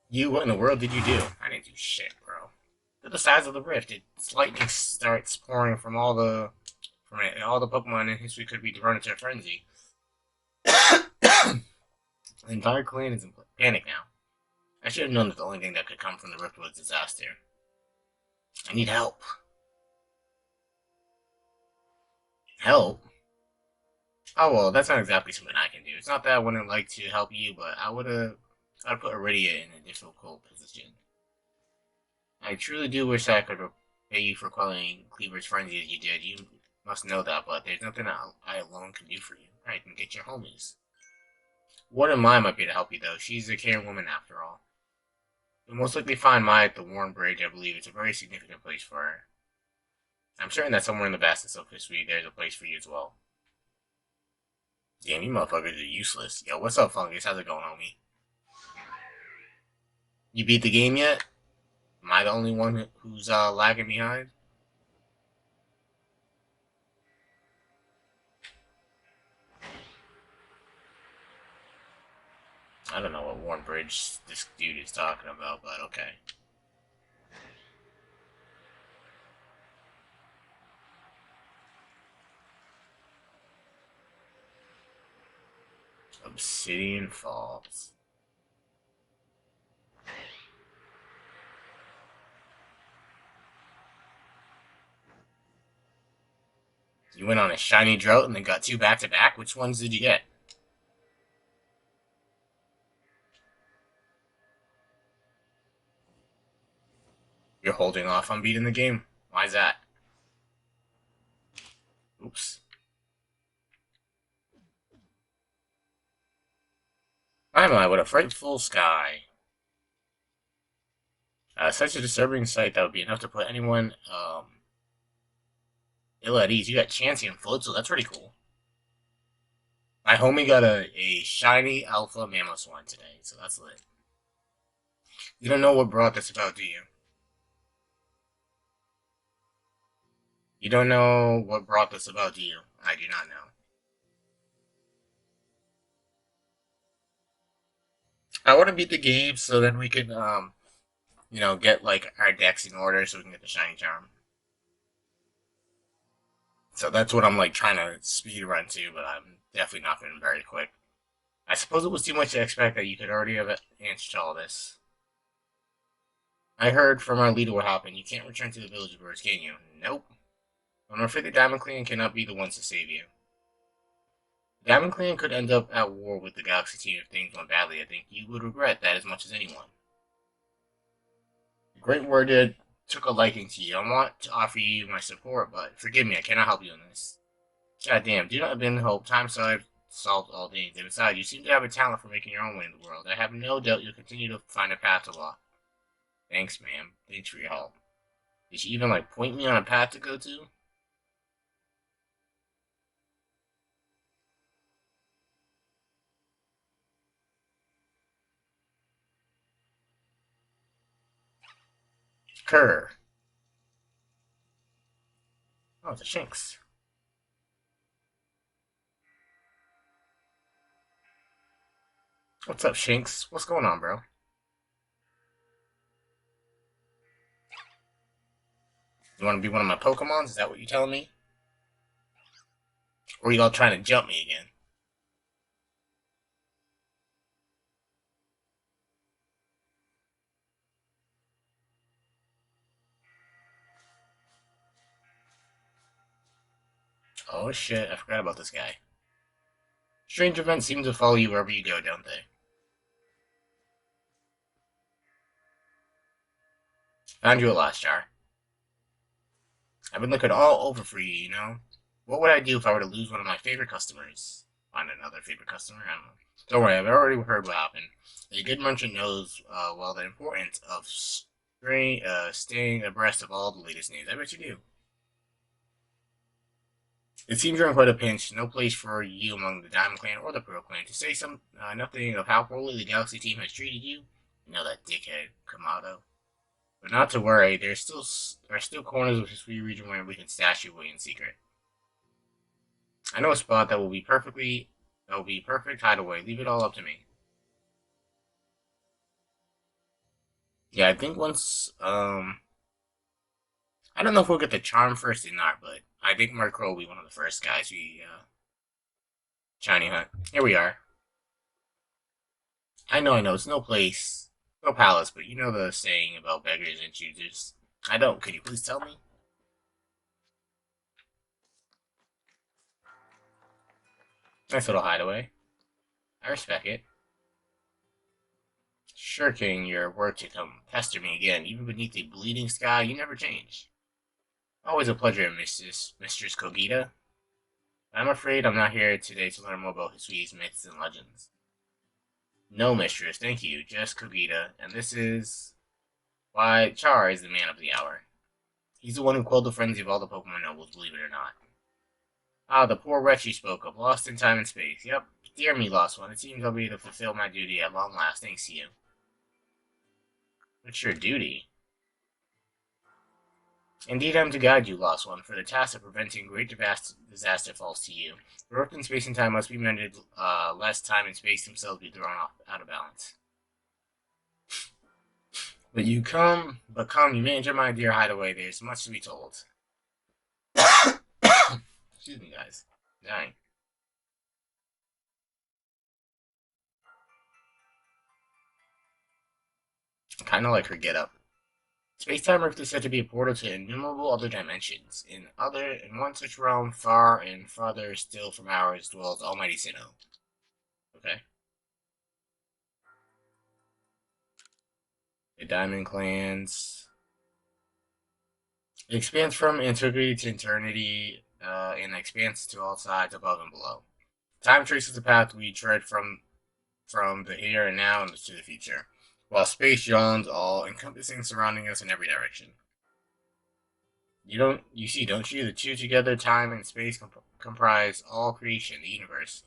You, what in the world did you do? I didn't do shit, bro. Look at the size of the rift. It's lightning starts pouring from it. All the Pokemon in history could be thrown into a frenzy. The entire clan is in panic now. I should have known that the only thing that could come from the rift was disaster. I need help. Help? Oh well, that's not exactly something I can do. It's not that I wouldn't like to help you, but I'd put Iridia in a difficult position. I truly do wish I could repay you for quelling Cleaver's frenzy as you did. You must know that, but there's nothing I alone can do for you. I can get your homies. What of Mai might be to help you, though. She's a caring woman, after all. You'll most likely find Mai at the Warren Bridge, I believe. It's a very significant place for her. I'm certain that somewhere in the vastness of history, there's a place for you as well. Damn, you motherfuckers are useless. Yo, what's up, Fungus? How's it going, homie? You beat the game yet? Am I the only one who's lagging behind? I don't know what Warren Bridge this dude is talking about, but okay. Obsidian Falls. You went on a shiny drought and then got two back to back? Which ones did you get? You're holding off on beating the game? Why's that? Oops. I'm with a frightful sky. Such a disturbing sight that would be enough to put anyone ill at ease. You got Chansey and Float, so that's pretty cool. My homie got a shiny alpha Mamoswine today, so that's lit. You don't know what brought this about, do you? You don't know what brought this about, do you? I do not know. I want to beat the game so then we can, get like our decks in order so we can get the shiny charm. So that's what I'm like trying to speed run to, but I'm definitely not feeling very quick. I suppose it was too much to expect that you could already have answered to all this. I heard from our leader what happened. You can't return to the village of birds, can you? Nope. I'm afraid the Diamond Clan cannot be the ones to save you. The Diamond Clan could end up at war with the Galaxy Team if things went badly. I think you would regret that as much as anyone. The Great Warrior took a liking to you. I want to offer you my support, but forgive me, I cannot help you in this. Goddamn, do not bend hope. Time solves all things. And besides, you seem to have a talent for making your own way in the world. I have no doubt you'll continue to find a path to law. Thanks, ma'am. Thanks for your help. Did she even, like, point me on a path to go to? Kerr. Oh, it's a Shinx. What's up, Shinx? What's going on, bro? You want to be one of my Pokemons? Is that what you're telling me? Or are you all trying to jump me again? Oh shit, I forgot about this guy. Strange events seem to follow you wherever you go, don't they? Found you at last, Jar. I've been looking all over for you, you know? What would I do if I were to lose one of my favorite customers? Find another favorite customer? I don't know. Don't worry, I've already heard what happened. A good merchant knows, well, the importance of staying abreast of all the latest news. I bet you do. It seems you're in quite a pinch. No place for you among the Diamond Clan or the Pearl Clan. To say nothing of how poorly the Galaxy team has treated you. You know that dickhead, Kamado. But not to worry, there are still corners of this free region where we can stash you away in secret. I know a spot that will be perfect hideaway. Leave it all up to me. Yeah, I think once, I don't know if we'll get the charm first or not, but I think Marco will be one of the first guys we, shiny hunt. Here we are. I know, it's no place, no palace, but you know the saying about beggars and choosers. I don't, could you please tell me? Nice little hideaway. I respect it. Sure, King, your work to come pester me again. Even beneath a bleeding sky, you never change. Always a pleasure, Mistress Kogita. I'm afraid I'm not here today to learn more about Hisui's myths and legends. No, Mistress, thank you. Just Kogita, and this is why Char is the man of the hour. He's the one who quelled the frenzy of all the Pokemon nobles, believe it or not. Ah, the poor wretch you spoke of, lost in time and space. Yep, dear me, lost one. It seems I'll be able to fulfill my duty at long last, thanks to you. What's your duty? Indeed, I'm to guide you, lost one, for the task of preventing great disaster falls to you. Growth in space and time must be mended, lest time and space themselves be thrown off out of balance. But come, you may enter my dear hideaway. There's much to be told. Excuse me, guys. Dying. Kind of like her get up. Space-time rift is said to be a portal to innumerable other dimensions. In one such realm, far and farther still from ours, dwells Almighty Sinnoh. Okay. The Diamond Clans. It expands from antiquity to eternity, and expands to all sides, above and below. Time traces the path we tread from the here and now to the future, while space yawns, all encompassing, surrounding us in every direction. You see, don't you? The two together, time and space, comprise all creation, the universe.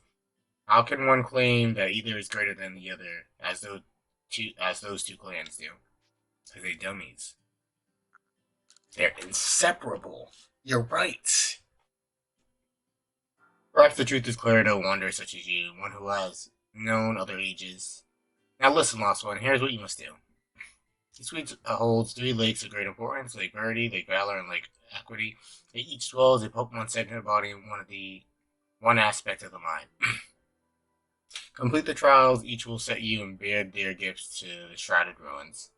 How can one claim that either is greater than the other, as those two clans do? Because they dummies. They're inseparable. You're right. Perhaps the truth is clear to a wanderer such as you, one who has known other ages. Now listen, Lost One, here's what you must do. The suite holds three lakes of great importance: Lake Verity, Lake Valor, and Lake Equity. They each dwells a Pokemon segment embodying one aspect of the mind. Complete the trials, each will set you and bear their gifts to the Shrouded Ruins.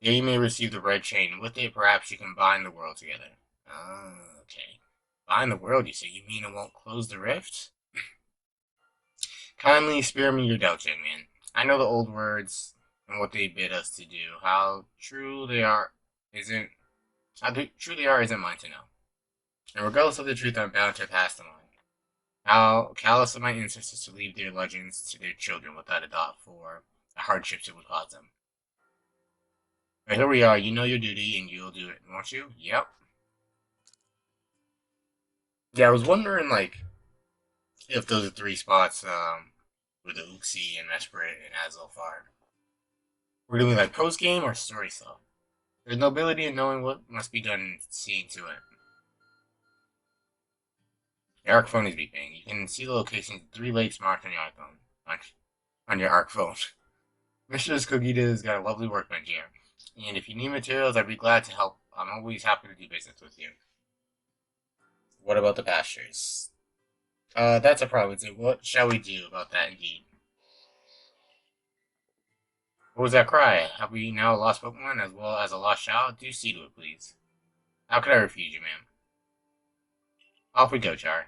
There you may receive the red chain. With it, perhaps you can bind the world together. Ah, okay. Bind the world, you say? You mean it won't close the rift? Kindly spare me your doubts, young man. I know the old words and what they bid us to do. Isn't how true they are isn't mine to know. And regardless of the truth, I'm bound to pass them on. How callous of my ancestors to leave their legends to their children without a thought for the hardships it would cause them. But here we are. You know your duty, and you'll do it, won't you? Yep. Yeah, I was wondering, like, if those are three spots, with the Uxie and Mesprit and Azalfar. We're doing like post game or story stuff. There's nobility in knowing what must be done and seeing to it. Your ARC phone is beeping. You can see the locations of three lakes marked on your iPhone. On your ARC phone. Mrs. Kogita's got a lovely workbench here. And if you need materials, I'd be glad to help. I'm always happy to do business with you. What about the pastures? That's a problem. What shall we do about that indeed? What was that cry? Have we now lost Pokemon as well as a lost child? Do see to it, please. How could I refuse you, ma'am? Off we go, Char.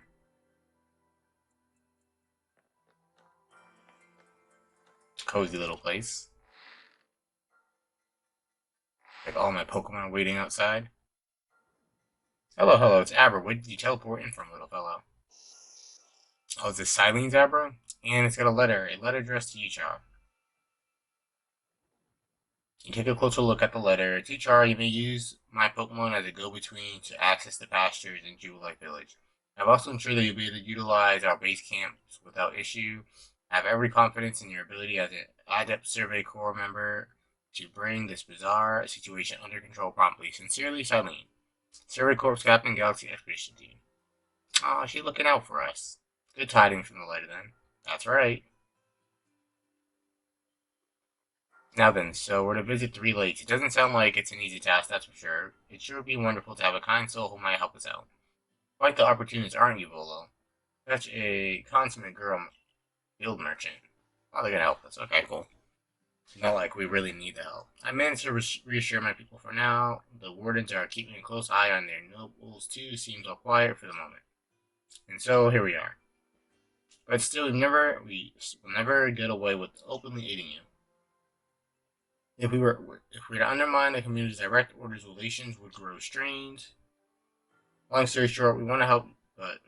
Cozy little place. Like all my Pokemon waiting outside. Hello, hello, it's Abra. Where did you teleport in from, little fellow? Oh, is this Silene's Abra? And it's got a letter addressed to you, Char. You take a closer look at the letter. To Char, you may use my Pokemon as a go-between to access the pastures in Jubilife Village. I've also ensured that you'll be able to utilize our base camps without issue. I have every confidence in your ability as an Adept Survey Corps member to bring this bizarre situation under control promptly. Sincerely, Silene. Survey Corps Captain, Galaxy Expedition Team. Aw, she's looking out for us. Good tidings from the letter, then. That's right. Now then, so we're to visit 3 lakes. It doesn't sound like it's an easy task, that's for sure. It sure would be wonderful to have a kind soul who might help us out. Quite the opportunist, aren't you, Volo? Such a consummate girl field merchant. Oh, they're gonna help us. Okay, cool. Not like we really need the help. I managed to reassure my people for now. The wardens are keeping a close eye on their nobles too. Seems all quiet for the moment. And so here we are. But still, we will never get away with openly aiding you. If we were to undermine the community's direct orders, relations would grow strained. Long story short, we want to help, but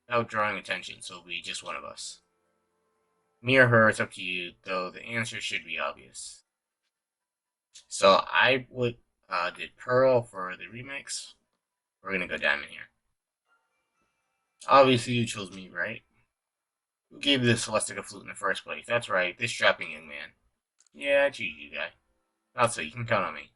without drawing attention, so be just one of us. Me or her, it's up to you, though the answer should be obvious. So I would did Pearl for the remix. We're gonna go Diamond here. Obviously, you chose me, right? Who gave this Celestica flute in the first place? That's right, this strapping young man. Yeah, I choose you, guy. Also, you can count on me.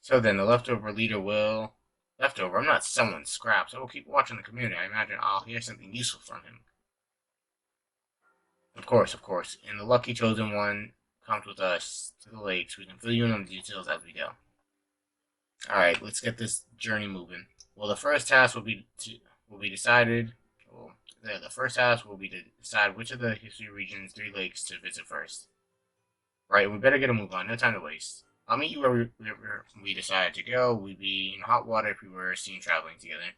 So then, the leftover leader will. Leftover? I'm not someone's scraps. I will keep watching the community. I imagine I'll hear something useful from him. Of course, of course. And the lucky chosen one comes with us to the lakes. We can fill you in on the details as we go. Alright, let's get this journey moving. Well, the first task will be decided. Well, the first task will be to decide which of the history region's 3 lakes to visit first. Right, we better get a move on. No time to waste. I'll meet you wherever we decide to go. We'd be in hot water if we were seen traveling together.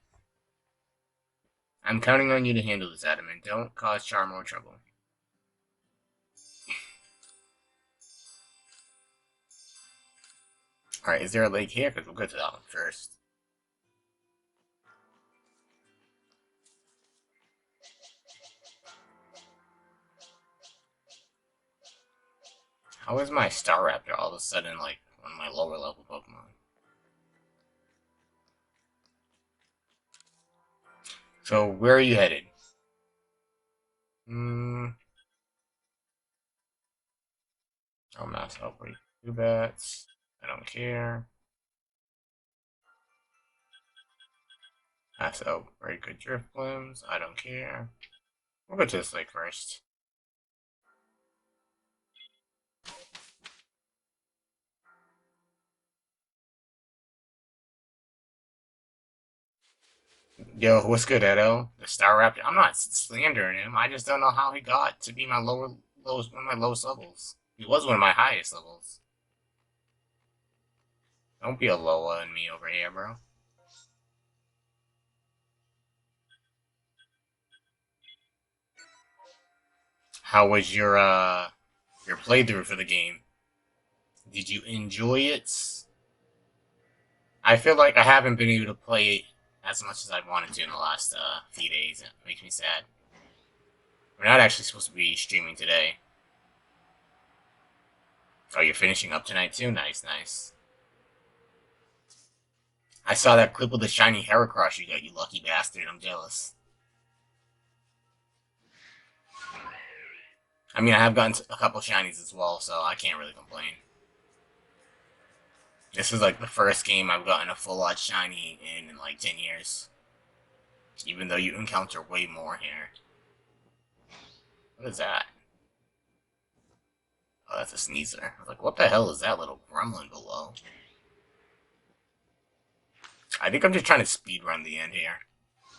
I'm counting on you to handle this, Adam, and don't cause Char more trouble. Alright, is there a lake here? Because we'll go to that one first. How is my Staraptor all of a sudden, like, one of my lower level Pokemon? So, where are you headed? Oh, Mass Outbreak. Two bats. I don't care. Mass Outbreak of Drift Limbs. I don't care. We'll go to this lake first. Yo, what's good, Edo? The Staraptor. I'm not slandering him. I just don't know how he got to be my lowest, one of my lowest levels. He was one of my highest levels. Don't be a Lola and me over here, bro. How was your playthrough for the game? Did you enjoy it? I feel like I haven't been able to play it as much as I wanted to in the last few days. It makes me sad. We're not actually supposed to be streaming today. Oh, you're finishing up tonight too? Nice, nice. I saw that clip of the shiny Heracross you got, you lucky bastard. I'm jealous. I mean, I have gotten a couple shinies as well, so I can't really complain. This is like the first game I've gotten a full-out shiny in like 10 years. Even though you encounter way more here. What is that? Oh, that's a sneezer. I was like, what the hell is that little gremlin below? I think I'm just trying to speedrun the end here.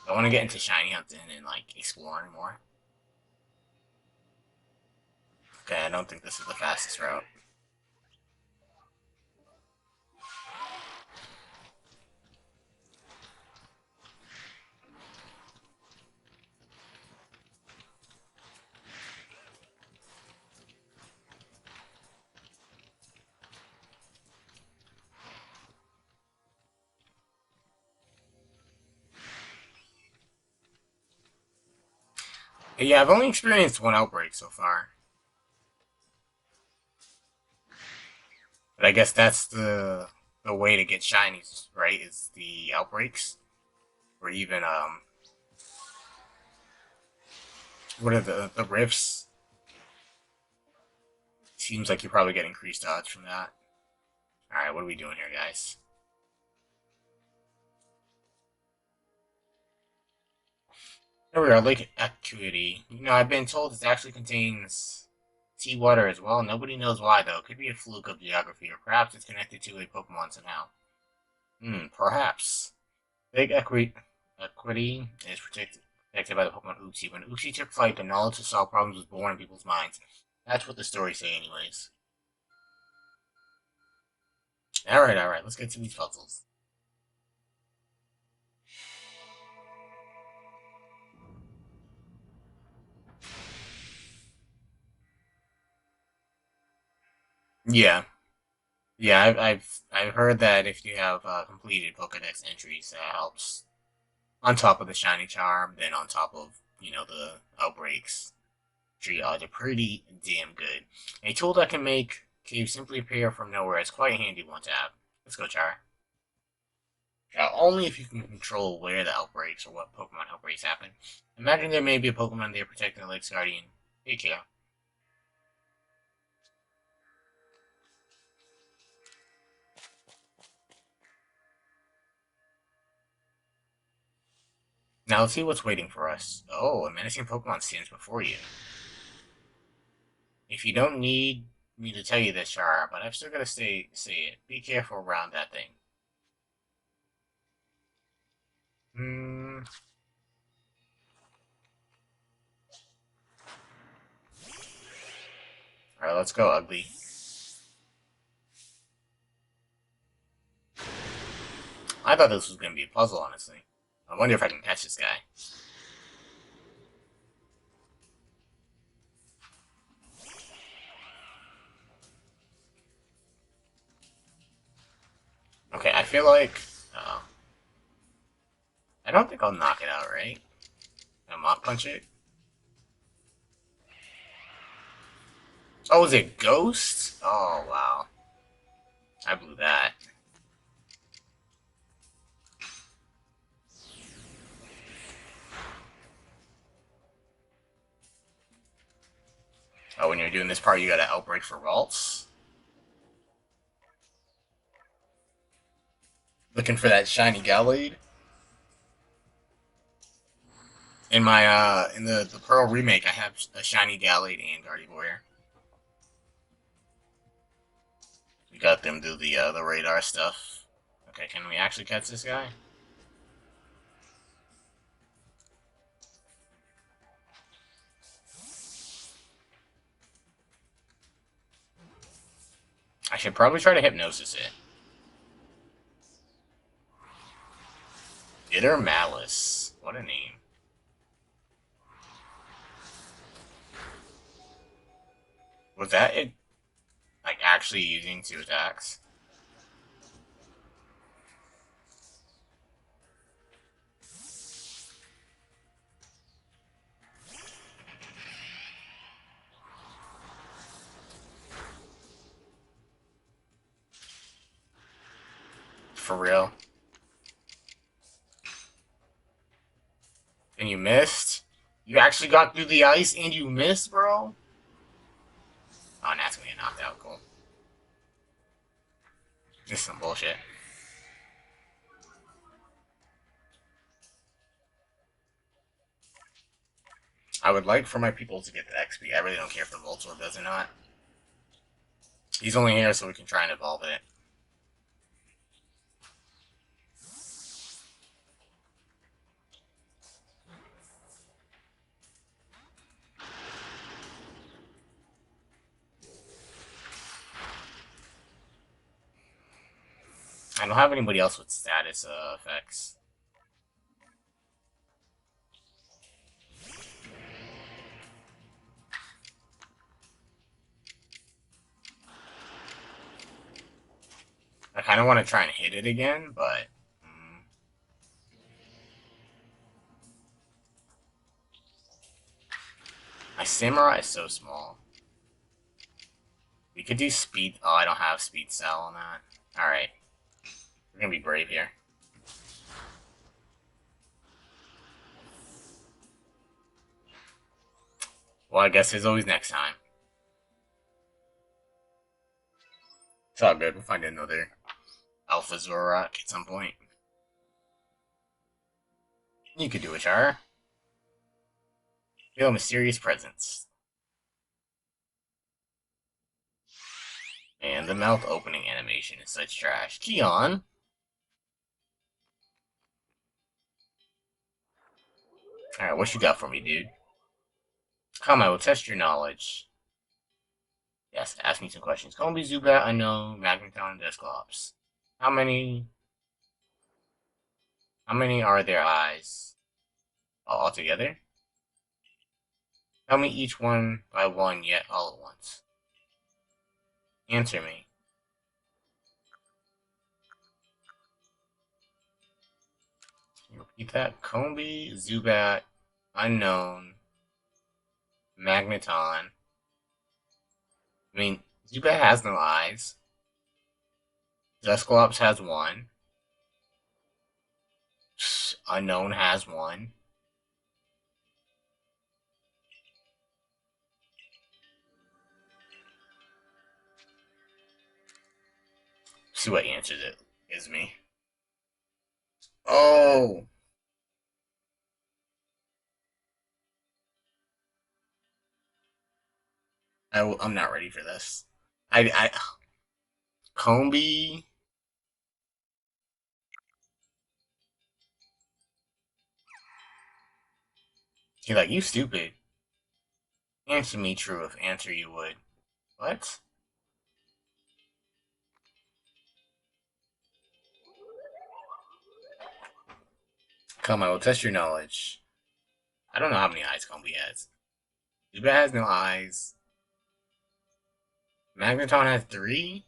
I want to get into shiny hunting and like exploring more. Okay, I don't think this is the fastest route. Yeah, I've only experienced one outbreak so far. But I guess that's the way to get shinies, right? Is the outbreaks. Or even what are the rifts? Seems like you probably get increased odds from that. Alright, what are we doing here, guys? Here we are, Lake Acuity. You know, I've been told it actually contains Seawater as well. Nobody knows why, though. Could be a fluke of geography, or perhaps it's connected to a Pokemon somehow. Perhaps. Big equity is protected by the Pokemon Uxie. When Uxie took flight, the knowledge to solve problems was born in people's minds. That's what the stories say, anyways. Alright, let's get to these puzzles. Yeah. Yeah, I've heard that if you have completed Pokedex entries, that helps. On top of the shiny charm, then on top of the outbreaks, triage are pretty damn good. A tool that can make caves simply appear from nowhere is quite a handy one to have. Let's go, Char. Only if you can control where the outbreaks or what Pokemon outbreaks happen. Imagine there may be a Pokemon there protecting the Lake's Guardian. Take care. Now let's see what's waiting for us. Oh, a menacing Pokemon stands before you. If you don't need me to tell you this, Char, but I'm still gonna say it. Be careful around that thing. Hmm. Alright, let's go, ugly. I thought this was gonna be a puzzle, honestly. I wonder if I can catch this guy. Okay, I feel like... I don't think I'll knock it out, right? I'll Mach Punch it? Oh, is it Ghost? Oh, wow. I blew that. Oh, when you're doing this part, you gotta Outbreak for vaults. Looking for that shiny Gallade. In my, in the Pearl remake, I have a shiny Gallade and Gardevoir. We got them do the radar stuff. Okay, can we actually catch this guy? I should probably try to Hypnosis it. Bitter Malice. What a name. Was that it, like, actually using 2 attacks? For real? And you missed? You actually got through the ice and you missed, bro? Oh, and that's gonna get knocked out. Cool. This is some bullshit. I would like for my people to get the XP. I really don't care if the Voltorb does or not. He's only here so we can try and evolve it. I don't have anybody else with status effects. I kind of want to try and hit it again, but... My Samurai is so small. We could do speed... Oh, I don't have speed cell on that. Alright. We're gonna be brave here. Well, I guess there's always next time. It's all good. We'll find another Alpha Zoroark at some point. You could do it, Char. Feel a mysterious presence. And the mouth opening animation is such trash. Keon! Alright, what you got for me, dude? Come, I will test your knowledge. Yes, ask me some questions. Combi, Zubat, Unknown, Magneton, and Dusclops. How many... How many are there eyes? All together? Tell me each one by one, yet all at once. Answer me. Can you repeat that? Combi, Zubat, Unknown, Magneton. I mean, Zubat has no eyes. Dusclops has one. Unknown has one. See what answers it is me. Oh! I'm not ready for this. I Combi. He's like, you stupid. Answer me true if answer you would. What? Come, I will test your knowledge. I don't know how many eyes Combi has. Zubat has no eyes. Magneton has 3.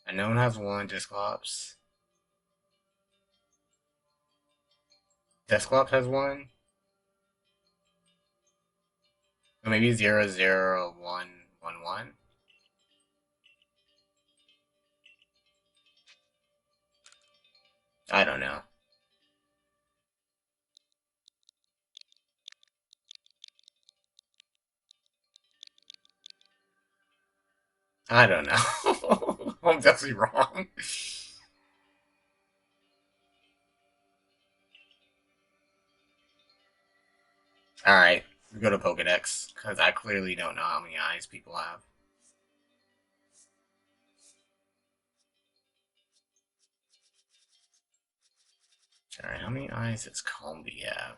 Unknown has 1. Dusclops. Dusclops has 1. Or maybe 0, 0, 1, 1, 1. I don't know. I don't know. I'm definitely wrong. Alright, we go to Pokedex, because I clearly don't know how many eyes people have. Alright, how many eyes does Combi have?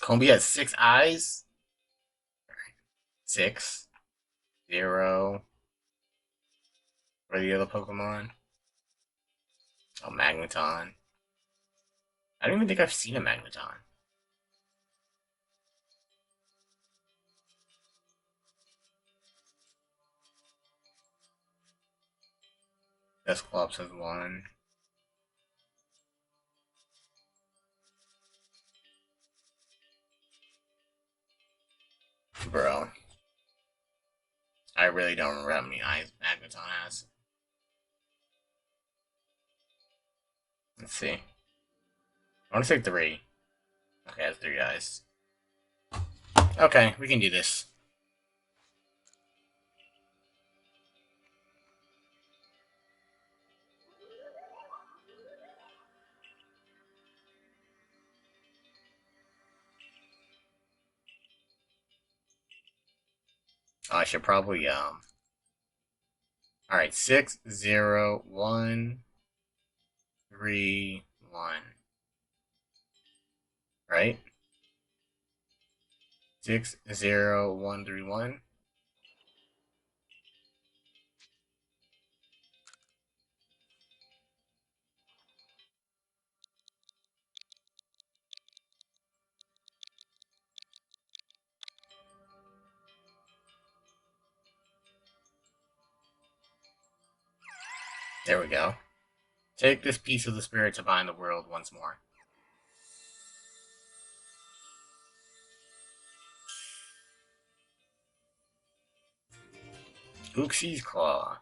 Combi has 6 eyes? 6. 0. What are the other Pokemon? Oh, Magneton. I don't even think I've seen a Magneton. Dusclops has 1. Bro. I really don't remember how many eyes Magneton has. Let's see. I want to say 3. Okay, it has 3 eyes. Okay, we can do this. I should probably, Alright, 6, 0, 1, 3, 1. Right? 6, 0, 1, 3, 1. There we go. Take this piece of the spirit to bind the world once more. Uxi's Claw.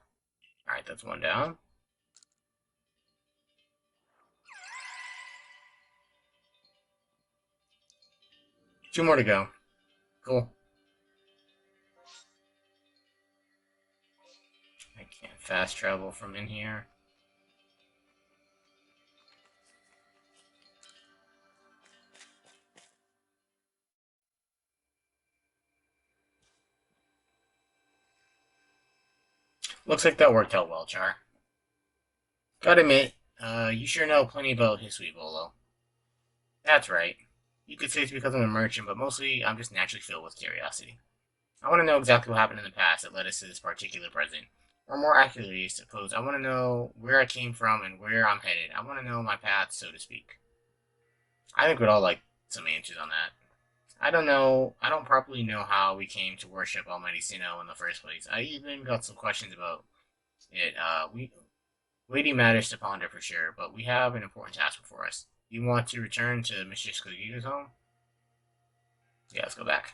Alright, that's one down. Two more to go. Cool. I can't fast travel from in here. Looks like that worked out well, Char. Gotta admit, you sure know plenty about history, Volo. That's right. You could say it's because I'm a merchant, but mostly I'm just naturally filled with curiosity. I want to know exactly what happened in the past that led us to this particular present. Or more accurately, I suppose, I want to know where I came from and where I'm headed. I want to know my path, so to speak. I think we'd all like some answers on that. I don't know. I don't properly know how we came to worship Almighty Sinnoh in the first place. I even got some questions about it. Weighty matters to ponder for sure, but we have an important task before us. You want to return to Mistress Kagita's home? Yeah, let's go back.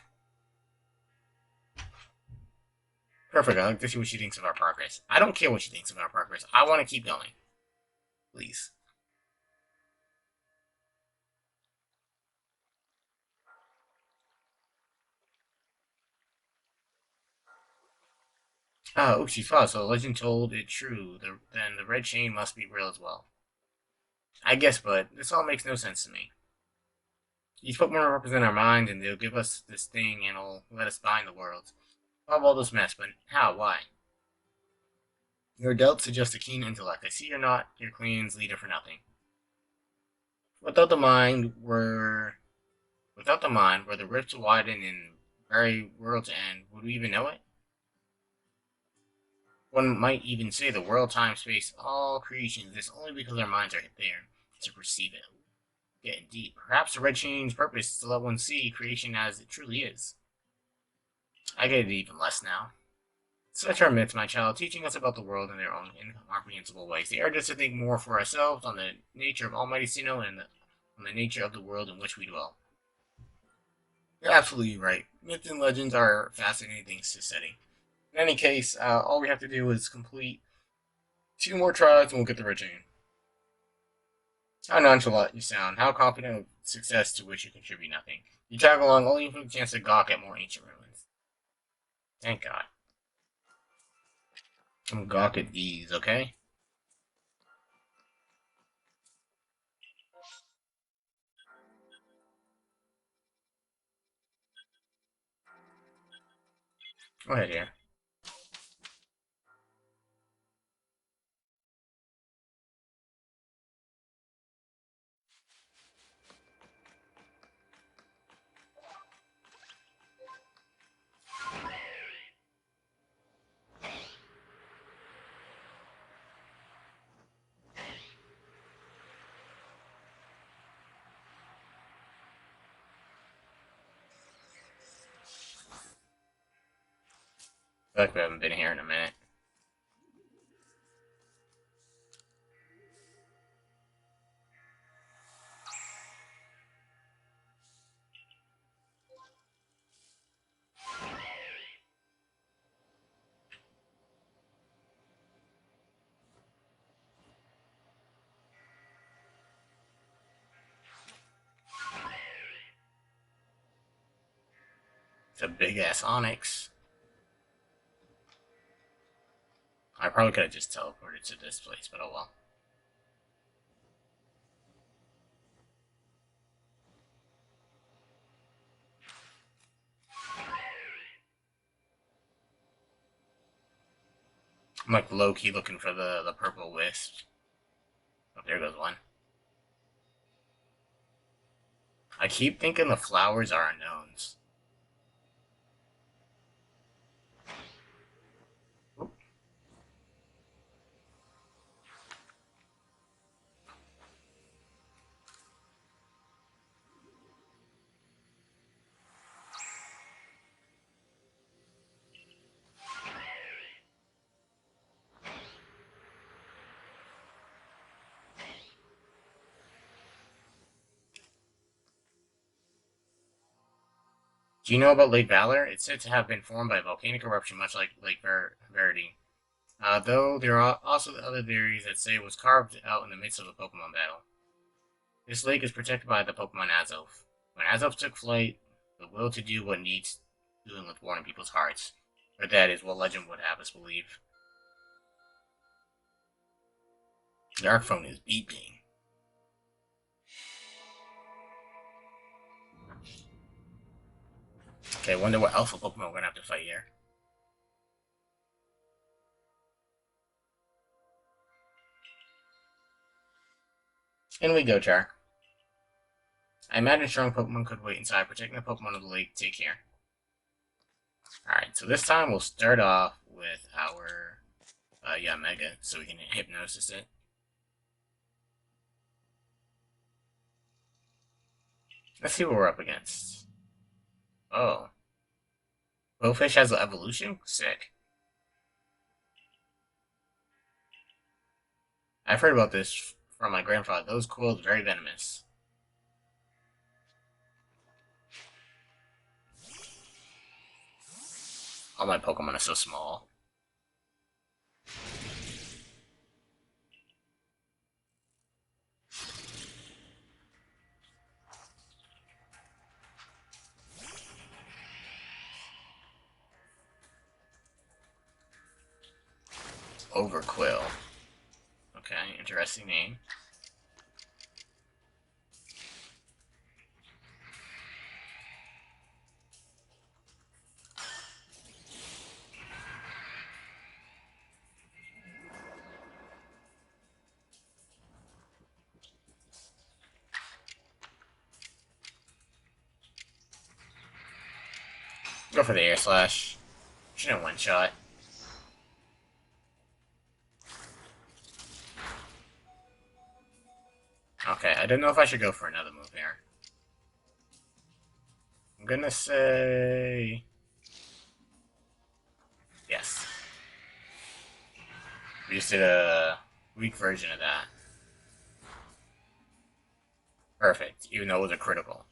Perfect. I'd like to see what she thinks of our progress. I don't care what she thinks of our progress. I want to keep going. Please. Oh, she's false. So the legend told it true. Then the red chain must be real as well. I guess, but this all makes no sense to me. These Pokemon represent our minds, and they'll give us this thing, and it'll let us bind the world. Solve all this mess, but how? Why? Your adults suggest a keen intellect. I see you're not your clan's leader for nothing. Without the mind, were without the mind, were the rifts widen and very world to end? Would we even know it? One might even say the world, time, space, all creation exists only because our minds are there to perceive it. Yeah, indeed. Perhaps the red chain's purpose is to let one see creation as it truly is. I get it even less now. Such are myths, my child, teaching us about the world in their own incomprehensible ways. They urge us to think more for ourselves on the nature of Almighty Sinnoh and on the nature of the world in which we dwell. You're absolutely right. Myths and legends are fascinating things to study. In any case, all we have to do is complete 2 more tries and we'll get the red chain. How nonchalant you sound. How confident of success to which you contribute nothing. You tag along only for the chance to gawk at more ancient ruins. Thank God. I'm gawk at these, okay? Go ahead here. I feel like we haven't been here in a minute. It's a big ass onyx. I probably could have just teleported to this place, but oh well. I'm like low key looking for the purple wisp. Oh, there goes one. I keep thinking the flowers are unknowns. Do you know about Lake Valor? It's said to have been formed by a volcanic eruption, much like Lake Verity. Though there are also other theories that say it was carved out in the midst of a Pokemon battle. This lake is protected by the Pokemon Azelf. When Azelf took flight, the will to do what needs doing was born in people's hearts. Or that is what legend would have us believe. The Arc phone is beeping. Okay, I wonder what alpha Pokemon we're gonna have to fight here. In we go, Char. I imagine strong Pokemon could wait inside, protecting the Pokemon of the lake. Take care. Alright, so this time we'll start off with our, yeah, Mega, so we can hypnosis it. Let's see what we're up against. Oh. Bowfish has an evolution? Sick. I've heard about this from my grandfather. Those quills are very venomous. All my Pokemon are so small. Overquill. Okay, interesting name. Go for the air slash. Shouldn't one shot. Okay, I don't know if I should go for another move here. I'm gonna say yes. We just did a weak version of that. Perfect, even though it was a critical.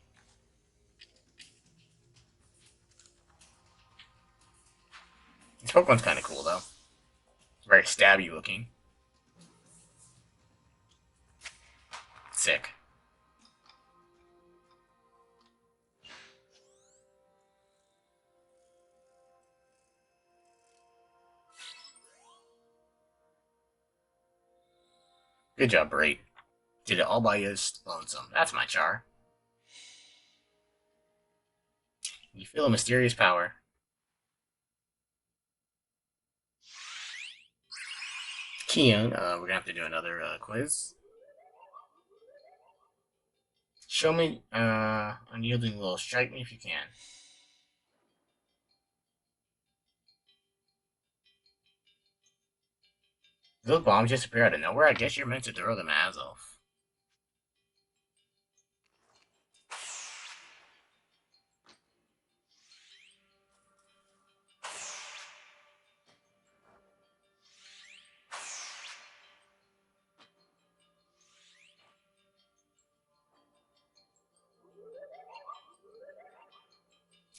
This Pokemon's kind of cool though. It's very stabby looking. Sick. Good job, Brait. Did it all by your lonesome. That's my Char. You feel a mysterious power. Keon, we're gonna have to do another quiz. Show me, unyielding will strike me if you can. Those bombs just appear out of nowhere. I guess you're meant to throw them as off.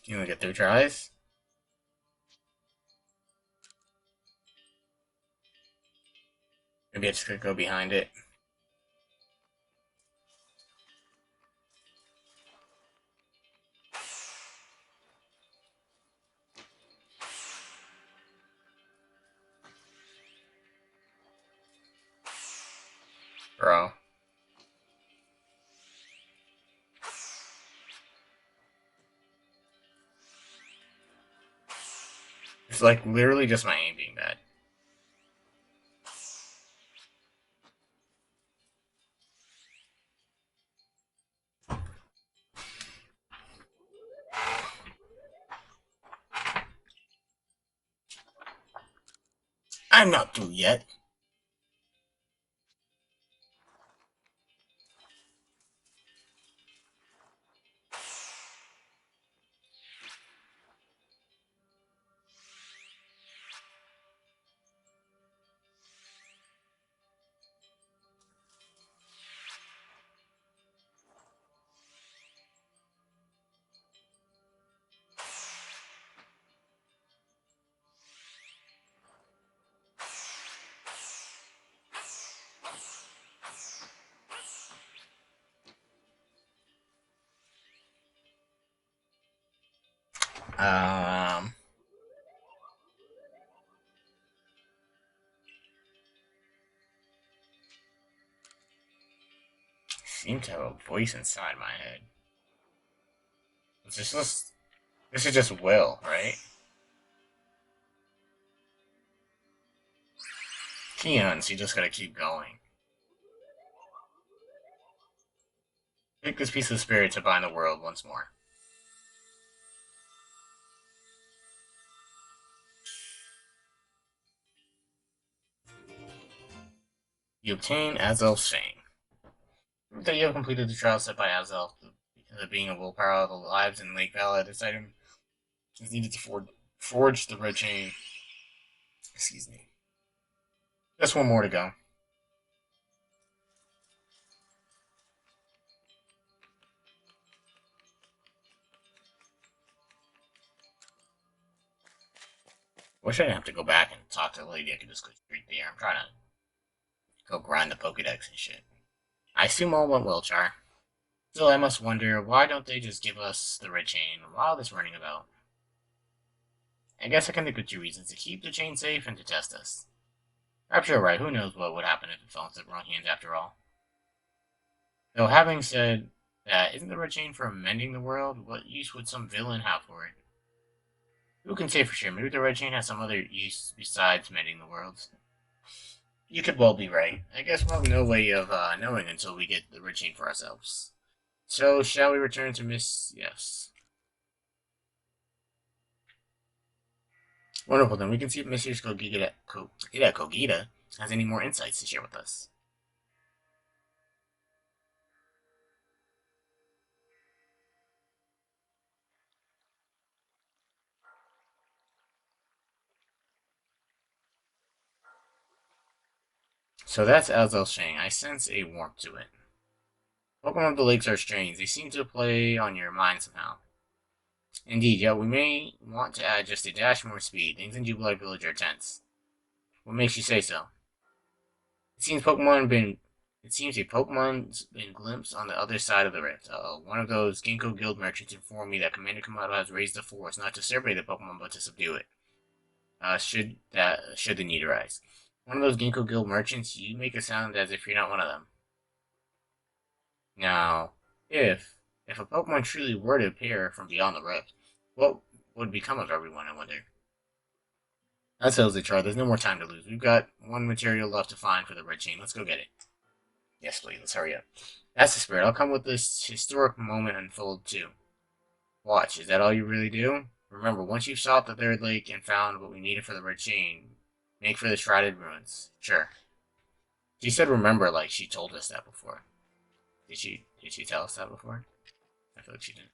You only get 3 tries? Maybe I just could go behind it. Bro. It's like literally just my aim being bad. I'm not through yet. Um, seem to have a voice inside my head. This is just will, right? Keon, so you just gotta keep going. Take this piece of spirit to bind the world once more. You obtain Azel's Fang. Prove that you have completed the trial set by Azel. The being of willpower, the lives in Lake Valley. This item is needed to forge the red chain. Excuse me. Just one more to go. Wish I didn't have to go back and talk to the lady. I could just go straight there. I'm trying to go grind the Pokédex and shit. I assume all went well, Char. Still, I must wonder, why don't they just give us the red chain? While this running about? I guess I can think of two reasons: to keep the chain safe and to test us. Perhaps you're right. Who knows what would happen if it fell into the wrong hands after all? Though, having said that, isn't the red chain for mending the world? What use would some villain have for it? Who can say for sure? Maybe the red chain has some other use besides mending the world. You could well be right. I guess we'll have no way of knowing until we get the red chain for ourselves. So, shall we return to Miss... Yes. Wonderful, then we can see if Mrs. Kogita has any more insights to share with us. So that's Azel Shang. I sense a warmth to it. Pokemon of the Lakes are strange. They seem to play on your mind somehow. Indeed, yet we may want to add just a dash more speed. Things in Jubilee Village are tense. What makes you say so? It seems Pokemon been. It seems a Pokemon's been glimpsed on the other side of the rift. One of those Ginkgo Guild merchants informed me that Commander Komodo has raised the force not to survey the Pokemon but to subdue it. Should the need arise. One of those Ginkgo Guild merchants, you make it sound as if you're not one of them. Now, if a Pokemon truly were to appear from beyond the rift, what would become of everyone, I wonder? That settles it, Char. There's no more time to lose. We've got one material left to find for the red chain. Let's go get it. Yes, please. Let's hurry up. That's the spirit. I'll come with this historic moment unfold too. Watch. Is that all you really do? Remember, once you've sought the third lake and found what we needed for the red chain, make for the shrouded ruins. Sure. She said remember like she told us that before. Did she tell us that before? I feel like she didn't.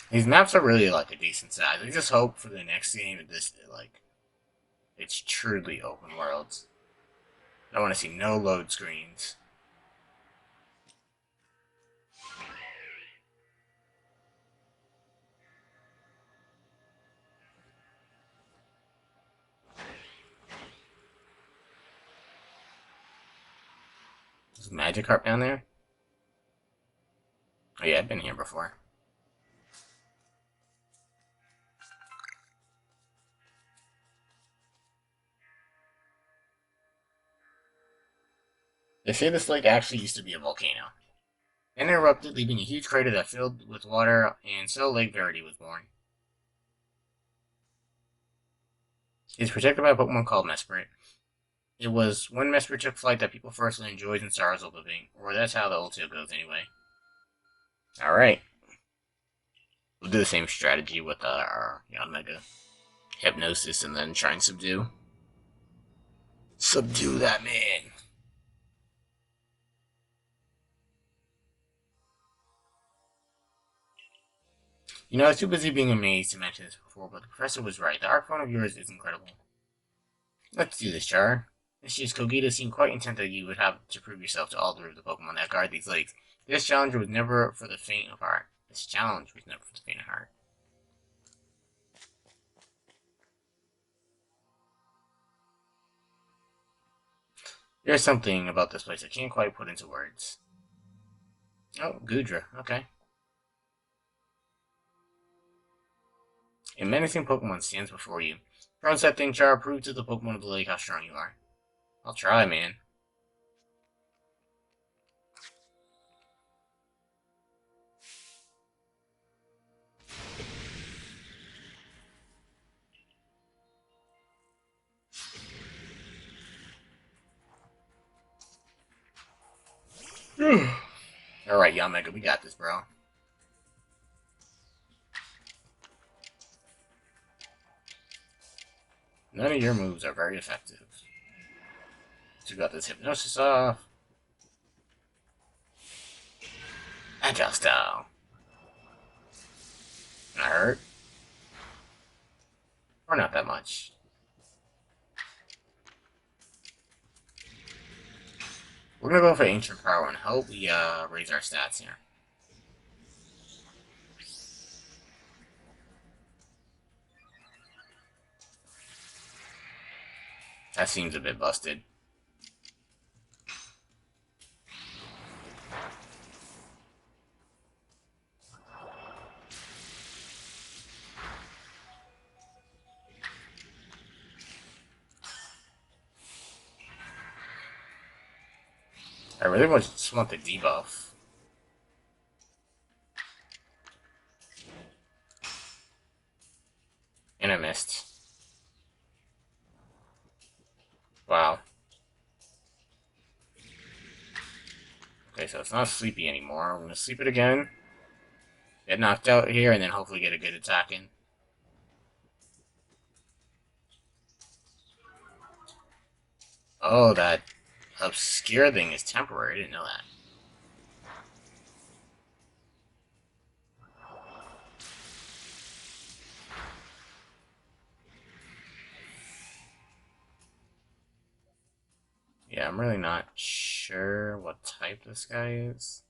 These maps are really like a decent size. I just hope for the next game that this like it's truly open worlds. I want to see no load screens. Is Magikarp down there? Oh yeah, I've been here before. They say this lake actually used to be a volcano. Then it erupted, leaving a huge crater that filled with water, and so Lake Verity was born. It's protected by a Pokemon called Mesprit. It was when Mesprit took flight that people first learned joys and sorrows of living, or that's how the old tale goes anyway. Alright, we'll do the same strategy with our Mega Hypnosis and then try and subdue. Subdue that man! You know, I was too busy being amazed to mention this before, but the professor was right. The art phone of yours is incredible. Let's do this, Char. This year's Kogita seemed quite intent that you would have to prove yourself to all three of the Pokemon that guard these lakes. This challenge was never for the faint of heart. This challenge was never for the faint of heart. There's something about this place I can't quite put into words. Oh, Gudra. Okay. A menacing Pokemon stands before you. Prone setting Char, prove to the Pokemon of the lake how strong you are. I'll try, man. Alright, Yamega, we got this, bro. None of your moves are very effective. So we got this Hypnosis off. Agile Style. That hurt. Or not that much. We're gonna go for Ancient Power and hope we raise our stats here. That seems a bit busted. I really just want the debuff. And I missed. Wow. Okay, so it's not sleepy anymore. I'm gonna sleep it again. Get knocked out here, and then hopefully get a good attack in. Oh, that obscure thing is temporary. I didn't know that. Yeah, I'm really not sure what type this guy is.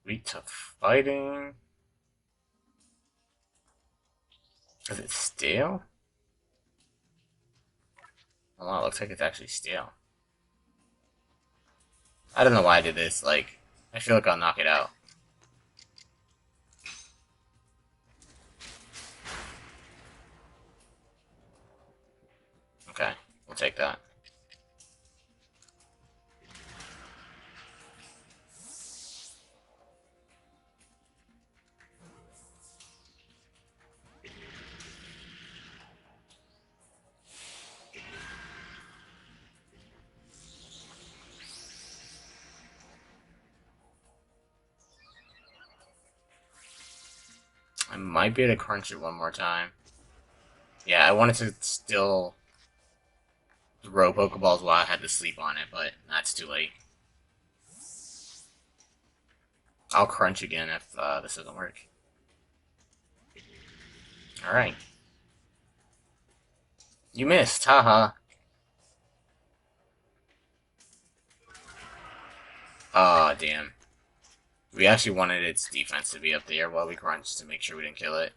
Weak to fighting. Is it stale? Oh wow, it looks like it's actually stale. I don't know why I did this. Like, I feel like I'll knock it out. Okay, we'll take that. I might be able to crunch it one more time. Yeah, I wanted to still throw Pokeballs while I had to sleep on it, but that's too late. I'll crunch again if this doesn't work. Alright. You missed, haha. Aw, oh, damn. We actually wanted its defense to be up there while we crunched to make sure we didn't kill it.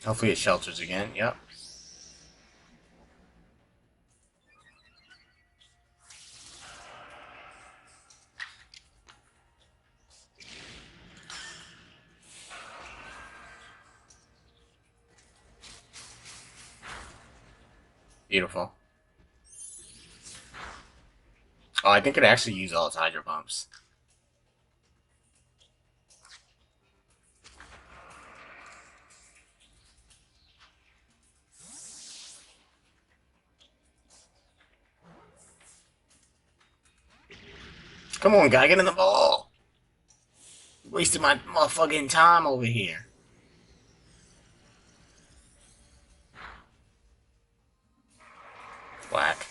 Hopefully it shelters again, yep. Beautiful. Oh, I think it actually used all its Hydro Pumps. Come on, guy, get in the ball! Wasting my motherfucking time over here. Whack.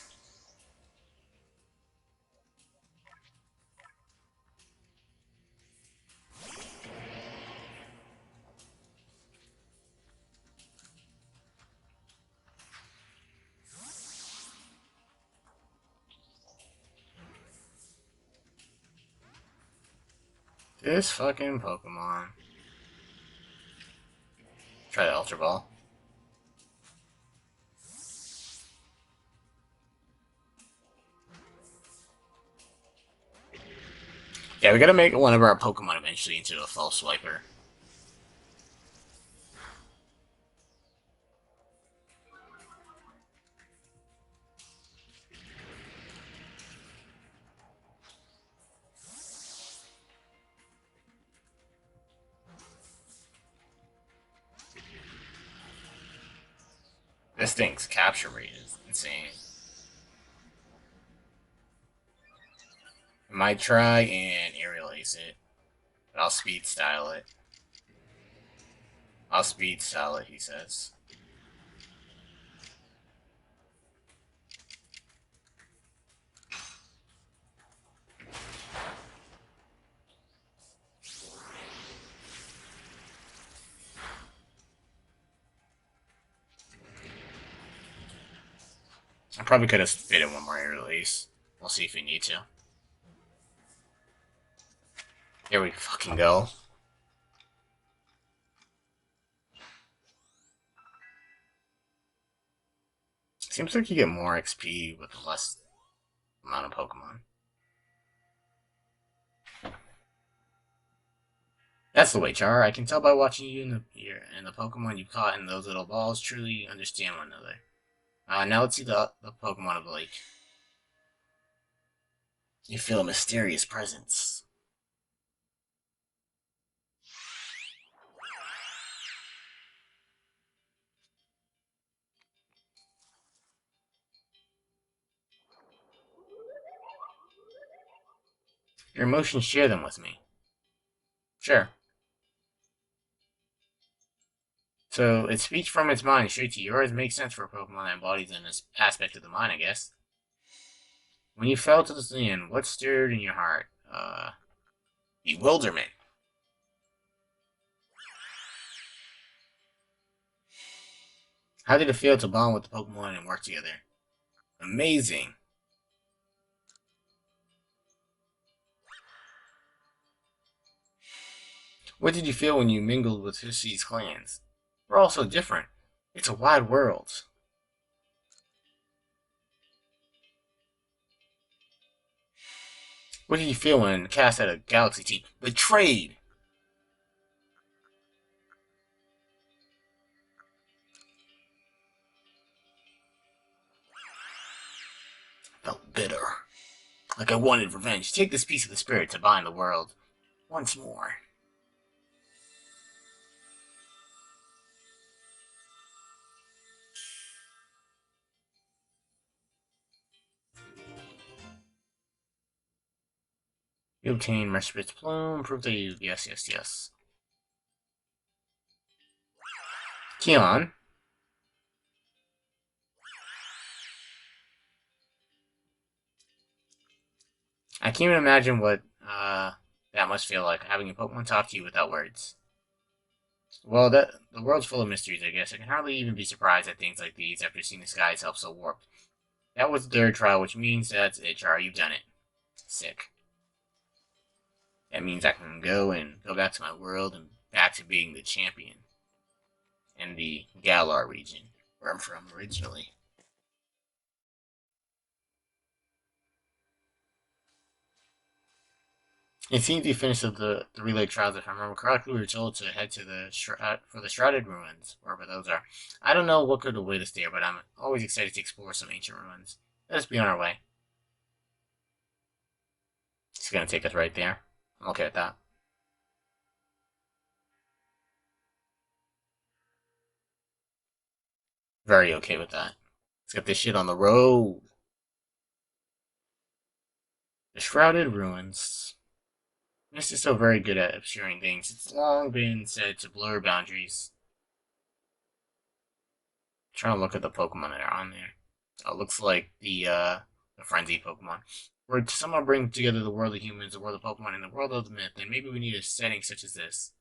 This fucking Pokemon. Try the Ultra Ball. Yeah, we gotta make one of our Pokemon eventually into a false swiper. This thing's capture rate is insane. I might try and aerial ace it, but I'll speed style it. I'll speed style it, he says. I probably could have fit in one more aerial ace. We'll see if we need to. Here we fucking go. Seems like you get more XP with less amount of Pokemon. That's the way, Char. I can tell by watching you and the Pokemon you caught in those little balls truly understand one another. Now let's see the Pokemon of the lake. You feel a mysterious presence. Your emotions, share them with me. Sure. So, its speech from its mind straight to yours makes sense for a Pokemon that embodies an aspect of the mind, I guess. When you fell to the sand, what stirred in your heart? Bewilderment. How did it feel to bond with the Pokemon and work together? Amazing. What did you feel when you mingled with Hishi's clans? We're all so different. It's a wide world. What did you feel when cast at a Galaxy team? Betrayed! Felt bitter. Like I wanted revenge. Take this piece of the spirit to bind the world. Once more. You obtain Respite's Plume. Prove that you... Yes, yes, yes. Keon. I can't even imagine what that must feel like, having a Pokemon talk to you without words. Well, the world's full of mysteries, I guess. I can hardly even be surprised at things like these after seeing the sky itself so warped. That was the third trial, which means that's it, Char. You've done it. Sick. That means I can go back to my world and back to being the champion in the Galar region, where I'm from originally. It seems you finished the relay trials. If I remember correctly, we were told to head to for the Shrouded Ruins, wherever those are. I don't know what could await us there, but I'm always excited to explore some ancient ruins. Let us be on our way. It's gonna take us right there. I'm okay with that. Very okay with that. Let's get this shit on the road. The Shrouded Ruins. This is so very good at obscuring things. It's long been said to blur boundaries. Trying to look at the Pokemon that are on there. It looks like the frenzy Pokemon. Were to somehow bring together the world of humans, the world of Pokemon, and the world of the myth, then maybe we need a setting such as this.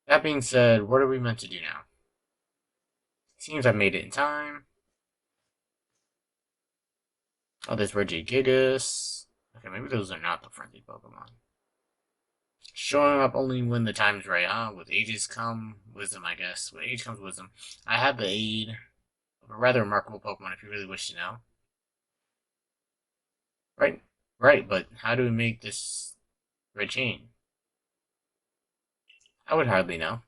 That being said, what are we meant to do now? Seems I've made it in time. Oh, there's Regigigas. Okay, maybe those are not the frenzy Pokemon. Showing up only when the time's right, huh? With ages come wisdom, I guess. With age comes wisdom. I have the aid of a rather remarkable Pokemon if you really wish to know. Right? Right, but how do we make this red chain? I would hardly know.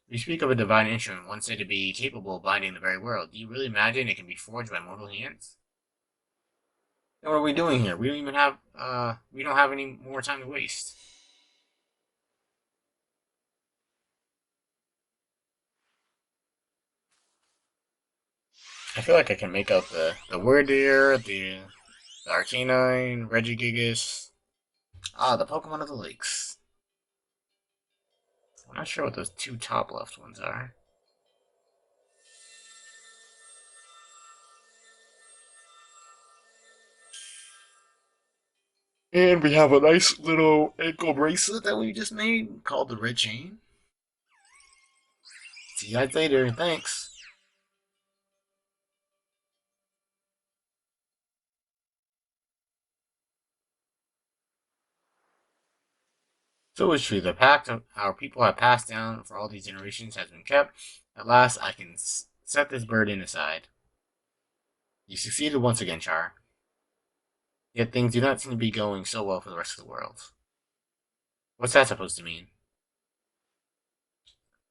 We speak of a divine instrument, one said to be capable of binding the very world. Do you really imagine it can be forged by mortal hands? Then what are we doing here? We don't have any more time to waste. I feel like I can make out the word there, the Arcanine, Regigigas. Ah, the Pokemon of the Lakes. I'm not sure what those two top left ones are. And we have a nice little ankle bracelet that we just made called the Red Chain. See you guys later. Thanks. So it's true. The pact our people have passed down for all these generations has been kept. At last, I can set this burden aside. You succeeded once again, Char. Yet things do not seem to be going so well for the rest of the world. What's that supposed to mean?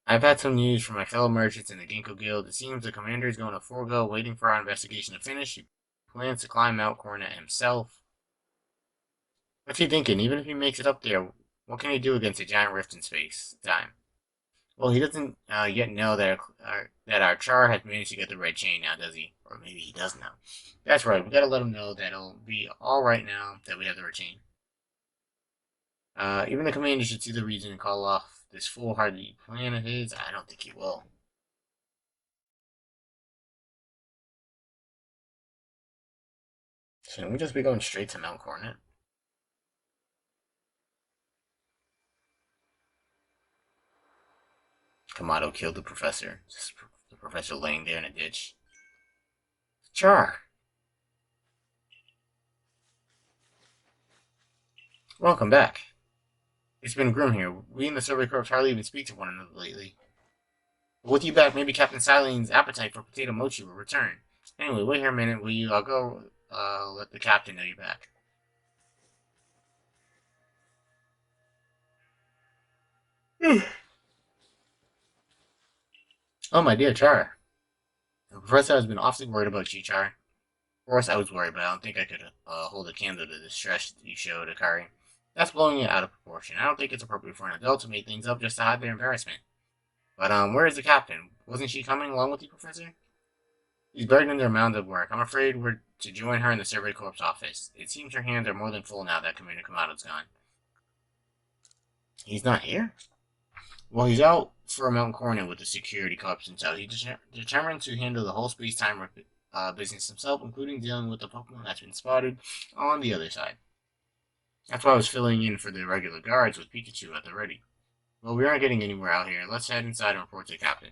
I've had some news from my fellow merchants in the Ginkgo Guild. It seems the commander is going to forego waiting for our investigation to finish. He plans to climb Mount Coronet himself. What's he thinking? Even if he makes it up there, what can he do against a giant rift in space time? Well, he doesn't yet know that our Char has managed to get the red chain now, does he? Or maybe he does now. That's right. We gotta let him know that it'll be all right now that we have the red chain. Even the commander should see the reason and call off this foolhardy plan of his. I don't think he will. Shouldn't we just be going straight to Mount Coronet? Kamado killed the professor. Just the professor laying there in a ditch. Char, welcome back. It's been grim here. We in the Survey Corps hardly even speak to one another lately. But with you back, maybe Captain Silene's appetite for potato mochi will return. Anyway, wait here a minute, will you? I'll go let the captain know you're back. Oh, my dear Char. The professor has been awfully worried about you, Char. Of course, I was worried, but I don't think I could hold a candle to the stress you showed, Akari. That's blowing it out of proportion. I don't think it's appropriate for an adult to make things up just to hide their embarrassment. But where is the captain? Wasn't she coming along with you, Professor? She's buried in their mound of work. I'm afraid we're to join her in the Survey Corps office. It seems her hands are more than full now that Commander Kamado's gone. He's not here? Well, he's out for a mountain corner with the security cops himself. He's determined to handle the whole space-time business himself, including dealing with the Pokemon that's been spotted on the other side. That's why I was filling in for the regular guards with Pikachu at the ready. Well, we aren't getting anywhere out here. Let's head inside and report to the captain.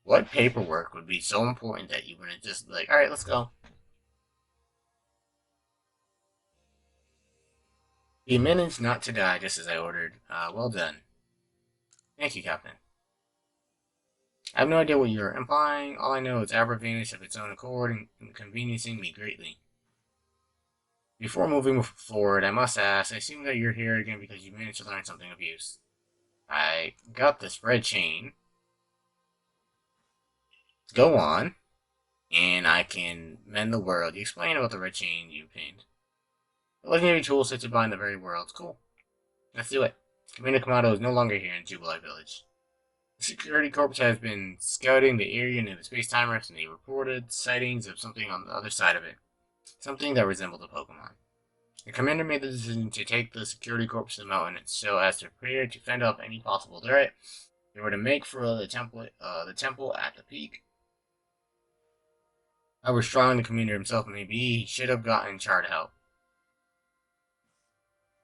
What paperwork would be so important that you wouldn't just be like, alright, let's go? He managed not to die just as I ordered. Well done. Thank you, Captain. I have no idea what you're implying. All I know is Abra vanished of its own accord, inconveniencing me greatly. Before moving forward, I must ask, I assume that you're here again because you managed to learn something of use. I got this red chain. Go on, and I can mend the world. You explain about the red chain you pinned. The legendary tool set to bind the very world. Cool. Let's do it. Commander Kamado is no longer here in Jubilee Village. The security corps has been scouting the area near the space-time rift, and they reported sightings of something on the other side of it. Something that resembled a Pokemon. The commander made the decision to take the security corps to the mountain so as to prepare to fend off any possible threat. They were to make for the temple at the peak. However strong the commander himself may be, he should have gotten Char to help.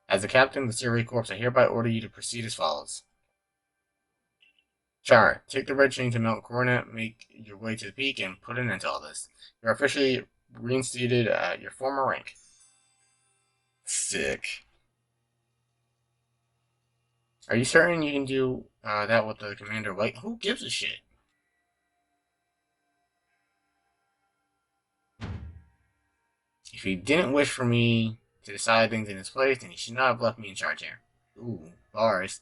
As the captain of the Survey Corps, I hereby order you to proceed as follows. Char, take the red chain to Mount Coronet, make your way to the peak, and put an end to all this. You're officially reinstated at your former rank. Sick. Are you certain you can do that with the Commander White? Who gives a shit? If he didn't wish for me to decide things in his place, then he should not have left me in charge here. Ooh, bars.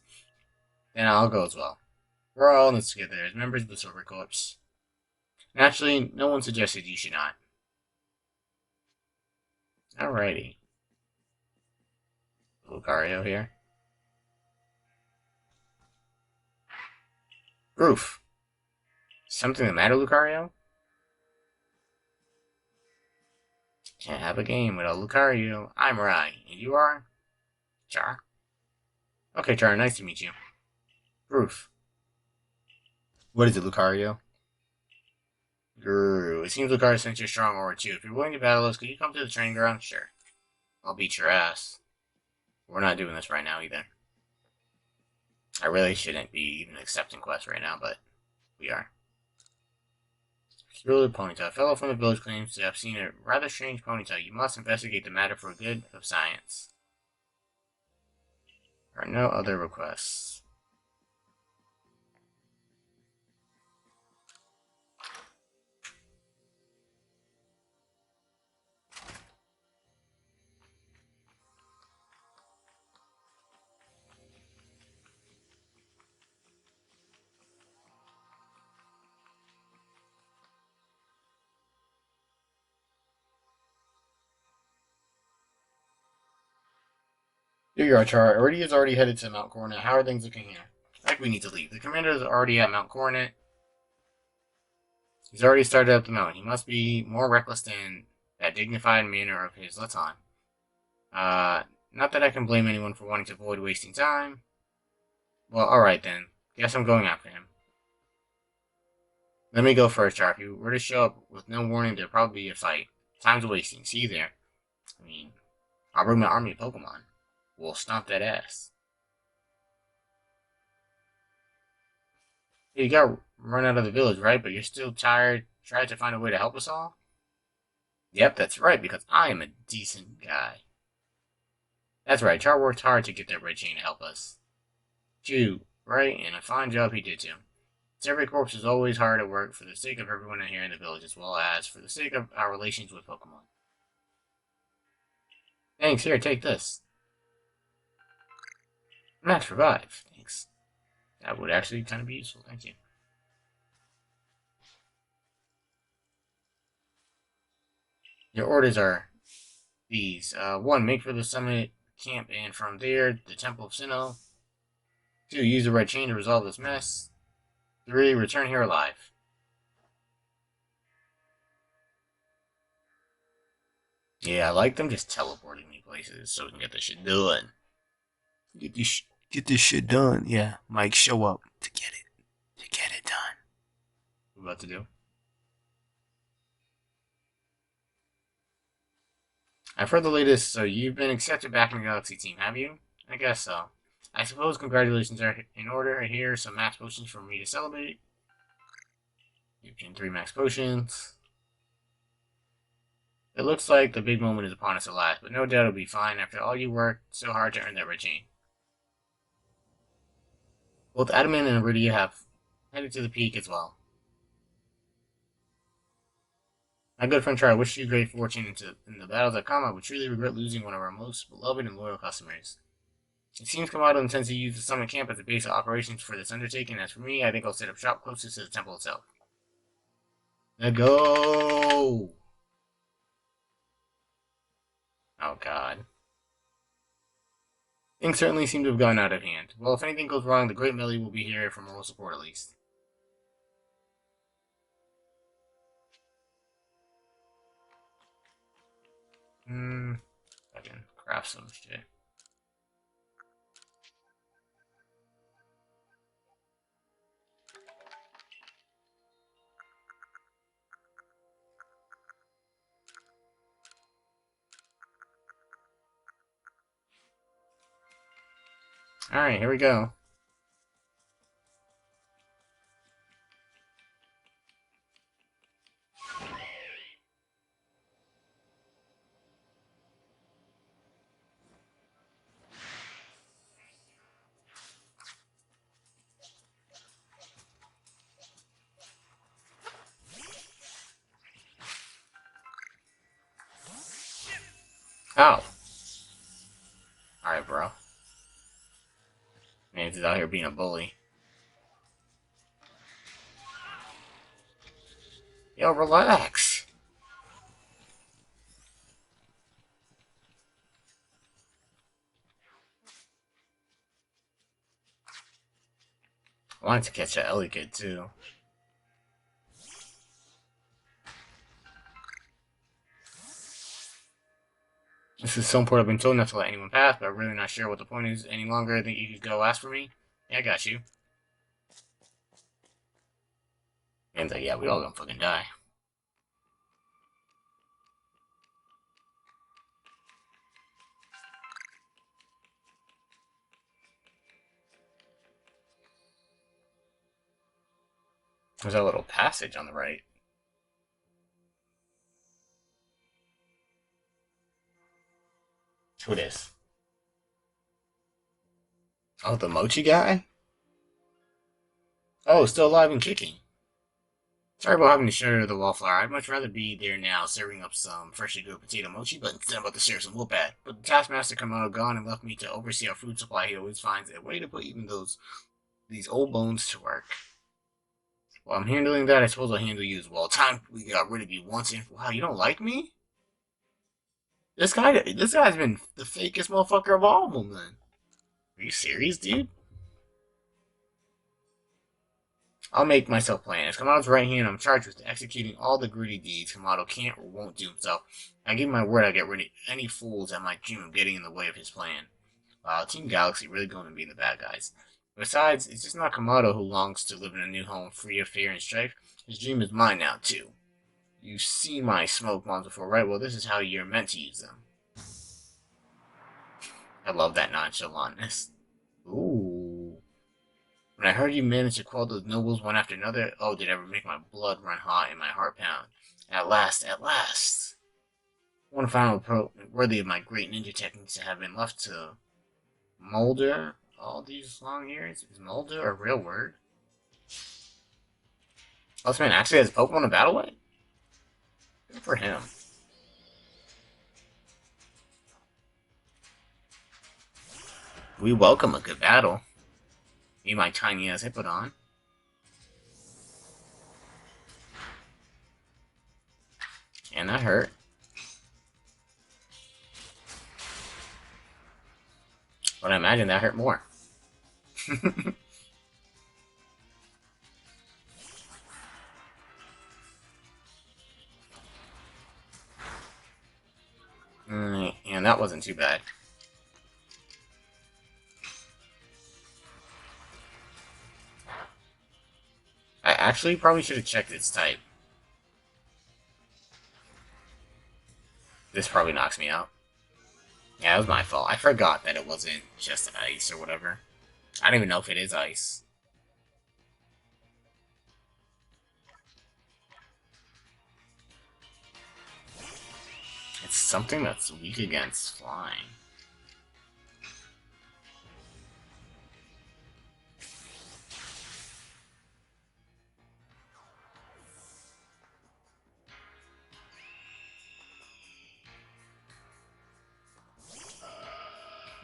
Then I'll go as well. We're all in this together as members of the Silver Corps. Naturally, no one suggested you should not. Alrighty. Lucario here. Roof. Something the matter, Lucario? Can't have a game without Lucario. I'm Rai, and you are? Char? Okay, Char, nice to meet you. Roof. What is it, Lucario? Grrr, it seems Lucario sent you a strong aura too. If you're willing to battle us, could you come to the training ground? Sure. I'll beat your ass. We're not doing this right now either. I really shouldn't be even accepting quests right now, but we are. Thriller Ponyta. A fellow from the village claims to have seen a rather strange Ponyta. You must investigate the matter for good of science. There are no other requests. Here you are, Char. Iridia's already headed to Mount Coronet. How are things looking here? I think we need to leave. The commander is already at Mount Coronet. He's already started up the mountain. He must be more reckless than that dignified manner of his. Let's on. Not that I can blame anyone for wanting to avoid wasting time. Well, alright then. Guess I'm going after him. Let me go first, Char. If you were to show up with no warning, there'd probably be a fight. Time's wasting. See you there. I mean, I'll bring my army of Pokemon. We'll stomp that ass. Hey, you got run out of the village, right? But you're still tired. Tried to find a way to help us all? Yep, that's right, because I am a decent guy. That's right, Char worked hard to get that red chain to help us. Too, right? And a fine job he did too. Every corpse is always hard at work for the sake of everyone here in the village, as well as for the sake of our relations with Pokemon. Thanks, here, take this. Max Revive, thanks. That would actually kind of be useful, thank you. Your orders are these. 1. Make for the summit camp, and from there, the Temple of Sinnoh. 2. Use the red chain to resolve this mess. 3. Return here alive. Yeah, I like them just teleporting me places so we can get this shit done. Get this shit done. Yeah, Mike, show up to get it done. What we about to do? I've heard the latest, so you've been accepted back in the Galaxy team, have you? I guess so. I suppose congratulations are in order. Here are some max potions for me to celebrate. You can 3 max potions. It looks like the big moment is upon us at last, but no doubt it'll be fine after all you worked so hard to earn that red chain. Both Adamant and Iridia have headed to the peak as well. My good friend Char, I wish you great fortune in the battles that come. I would truly regret losing one of our most beloved and loyal customers. It seems Kamado intends to use the summit camp as a base of operations for this undertaking. As for me, I think I'll set up shop closest to the temple itself. Let's go! Oh god. Things certainly seem to have gone out of hand. Well, if anything goes wrong, the Great Melee will be here for moral support at least. I can craft some shit. Alright, here we go. Ow. Alright, bro. Man's out here being a bully. Yo, relax. I wanted to catch that Ellie kid, too. This is some point I've been told not to let anyone pass, but I'm really not sure what the point is any longer. I think you could go ask for me. Yeah, I got you. And yeah, we all gonna fucking die. There's a little passage on the right. Who this? Oh, the mochi guy? Oh, still alive and kicking. Sorry about having to share the wallflower. I'd much rather be there now serving up some freshly grilled potato mochi, but instead I'm about to share some whoop at. But the taskmaster Kamado gone and left me to oversee our food supply. He always finds a way to put even these old bones to work. While I'm handling that, I suppose I'll handle you as well. Time we got rid of you once and wow, you don't like me? This guy's been the fakest motherfucker of all of them. Then, are you serious, dude? I'll make myself plan. As Kamado's right hand, I'm charged with executing all the gritty deeds Kamado can't or won't do himself. I give my word I'll get rid of any fools that might dream of getting in the way of his plan. Wow, Team Galaxy really going to be the bad guys. Besides, it's just not Kamado who longs to live in a new home free of fear and strife. His dream is mine now, too. You've seen my smoke bombs before, right? Well, this is how you're meant to use them. I love that nonchalantness. Ooh. When I heard you managed to quell those nobles one after another, oh, did it ever make my blood run hot and my heart pound. At last, at last. One final worthy of my great ninja techniques that have been left to molder all these long years. Is molder a real word? Oh, this man actually has Pokemon to battle with? Good for him. We welcome a good battle. Me, my tiny ass Hippodon. And that hurt. But I imagine that hurt more. And that wasn't too bad. I actually probably should have checked its type. This probably knocks me out. Yeah, it was my fault. I forgot that it wasn't just ice or whatever. I don't even know if it is ice. It's something that's weak against flying.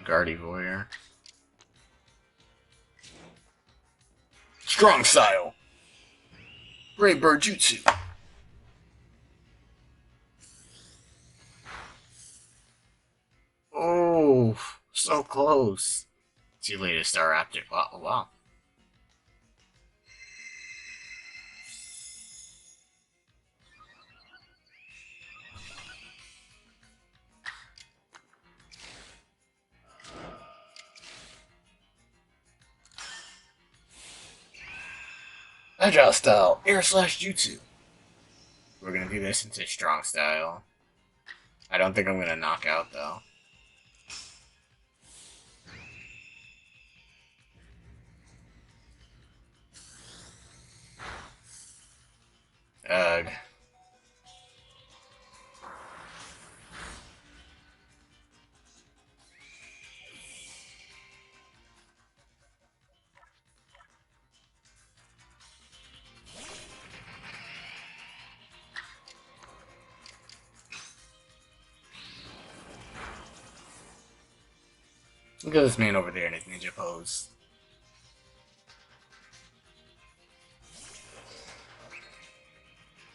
Gardevoir. Strong Style! Brave Bird Jutsu! Oh, so close. See you later, Staraptor. Wow, wow. Agile Style, Air Slash Jutsu. We're gonna do this into Strong Style. I don't think I'm gonna knock out though. Ugh. Look at this man over there in his ninja pose.